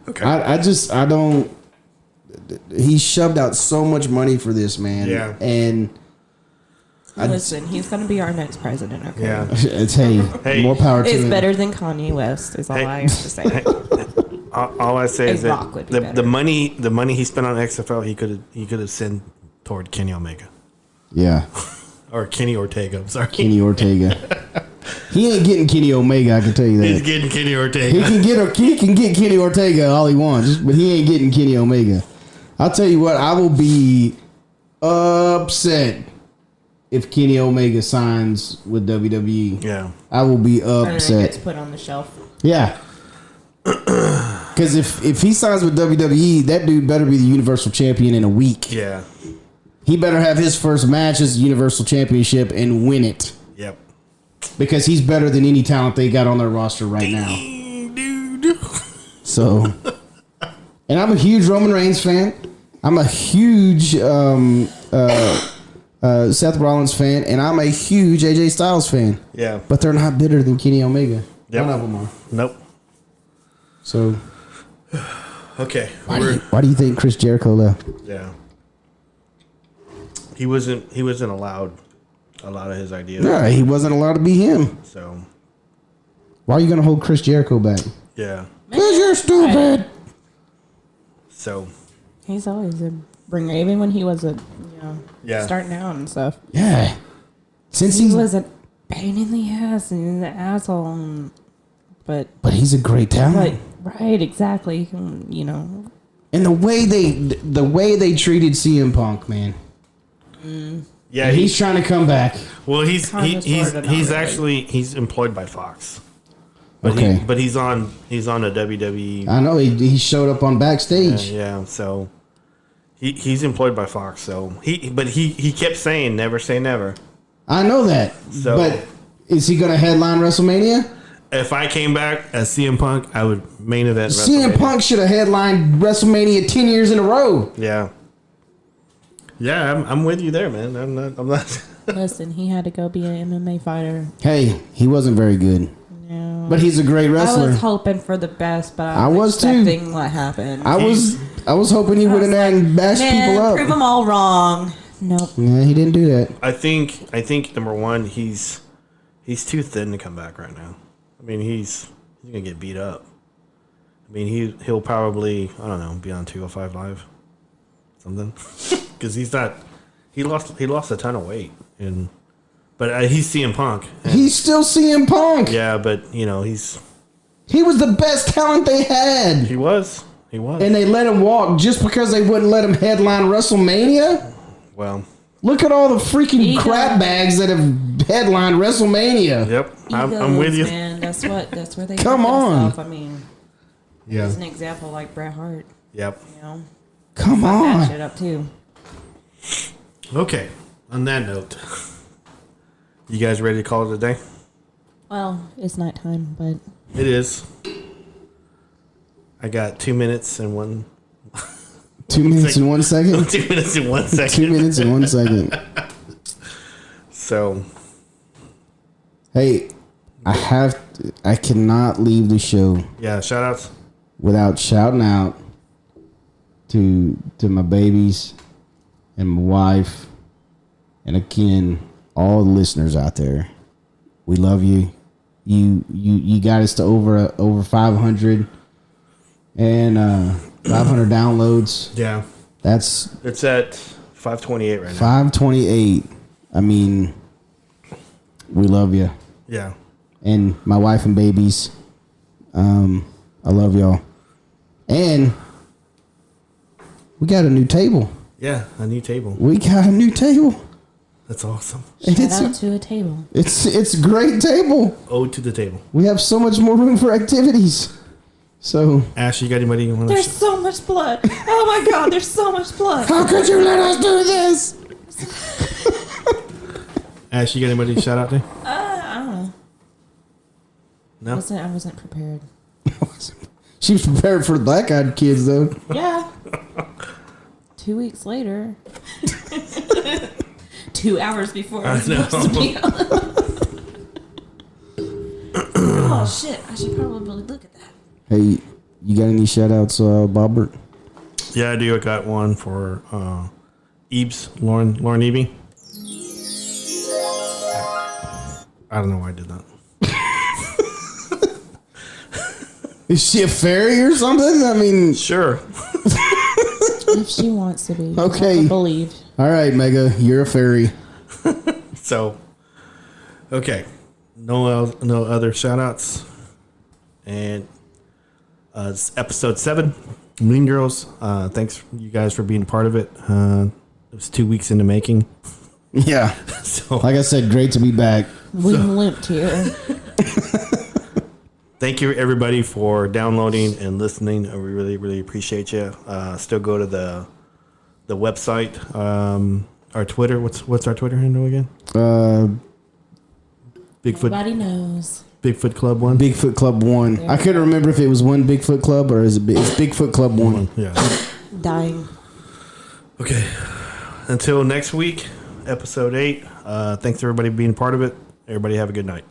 Okay. I don't. He shoved out so much money for this, man. Yeah. And. Listen, he's going to be our next president, okay? Yeah. It's, hey, more power to him. It's better than Kanye West, is all I have to say. All I say is that the money he spent on XFL, he could have sent toward Kenny Omega. Yeah. Or Kenny Ortega, I'm sorry. Kenny Ortega. He ain't getting Kenny Omega, I can tell you that. He's getting Kenny Ortega. He can get Kenny Ortega all he wants, but he ain't getting Kenny Omega. I'll tell you what, I will be upset if Kenny Omega signs with WWE. Yeah. I will be upset. Gets put on the shelf. Yeah. Because if he signs with WWE, that dude better be the Universal Champion in a week. Yeah. He better have his first match as Universal Championship and win it. Yep. Because he's better than any talent they got on their roster right now. Dude. So, and I'm a huge Roman Reigns fan. I'm a huge Seth Rollins fan, and I'm a huge AJ Styles fan. Yeah. But they're not better than Kenny Omega. Yep. None of them are. Nope. So, Okay. Why do you think Chris Jericho left? Yeah. He wasn't allowed a lot of his ideas. Yeah, he wasn't allowed to be him. So. Why are you gonna hold Chris Jericho back? Yeah. Because you're stupid. So. He's always a bringer, even when he was Yeah. starting out and stuff. Yeah. Since He he was a pain in the ass and an asshole, but he's a great talent. right, exactly. You know, And the way they treated CM Punk, man. Yeah, And he's trying to come back. Well, he's employed by Fox. But he's on a WWE. I know he showed up on backstage. Yeah, so he's employed by Fox. So he kept saying never say never. I know that. So, but is he going to headline WrestleMania? If I came back as CM Punk, I would main event CM Punk should have headlined WrestleMania 10 years in a row. Yeah. Yeah, I'm with you there, man. I'm not. Listen, he had to go be an MMA fighter. Hey, he wasn't very good. No. But he's a great wrestler. I was hoping for the best, but I I was was too. expecting what happened. I was hoping he would have and bashed people up. Prove them all wrong. Nope. Yeah, he didn't do that. I think number one, he's too thin to come back right now. I mean, he's gonna get beat up. I mean, he'll probably, I don't know, be on 205 Live, something, because he lost a ton of weight, but he's CM Punk. He's still CM Punk. Yeah, but he was the best talent they had. He was, and they let him walk just because they wouldn't let him headline WrestleMania. Well, look at all the freaking crap bags that have headlined WrestleMania. Yep, I'm with you. Man, that's where they come on. I mean, yeah, as an example, like Bret Hart. Yep. You know, come on. that shit up too. Okay. On that note, you guys ready to call it a day? Well, it's nighttime, but It is. I got 2 minutes and one. 2 minutes and 1 second. 2 minutes and 1 second. 2 minutes and 1 second. So, hey, I cannot leave the show. Yeah, shout outs without shouting out to my babies and my wife, and again, all the listeners out there. We love you. You got us to over 500 and 500 downloads. Yeah, it's at 528 right now. 528. I mean, we love you. Yeah, and my wife and babies. I love y'all. And we got a new table. Yeah, a new table. We got a new table. That's awesome. Shout out to a table. It's a great table. Ode to the table. We have so much more room for activities. So, Ash, you got anybody you want to? There's so much blood. Oh my God, there's so much blood. How could you let us do this? Ash, you got anybody to shout out to? I don't know. No, I wasn't prepared. She was prepared for the black-eyed kids, though. Yeah. 2 weeks later. 2 hours before I was supposed to be on. Oh shit! I should probably look at that. Hey, you got any shout-outs, Bobbert? Yeah, I do. I got one for Ebes, Lauren Eby. I don't know why I did that. Is she a fairy or something? I mean, sure. If she wants to be. Okay. I believe. All right, Mega, you're a fairy. So, okay. No other shout outs. And it's episode 7, Mean Girls. Thanks you guys for being part of it. It was 2 weeks in the making. Yeah. So, like I said, great to be back. We limped here. thank you everybody for downloading and listening. We really, really appreciate you. Still go to the website, our Twitter. What's our Twitter handle again? Bigfoot. Nobody knows. Bigfoot Club 1. Bigfoot Club 1. I couldn't remember if it was one Bigfoot Club or is it's Bigfoot Club 1. Yeah. Dying. Okay. Until next week, episode 8. Thanks everybody for being part of it. Everybody have a good night.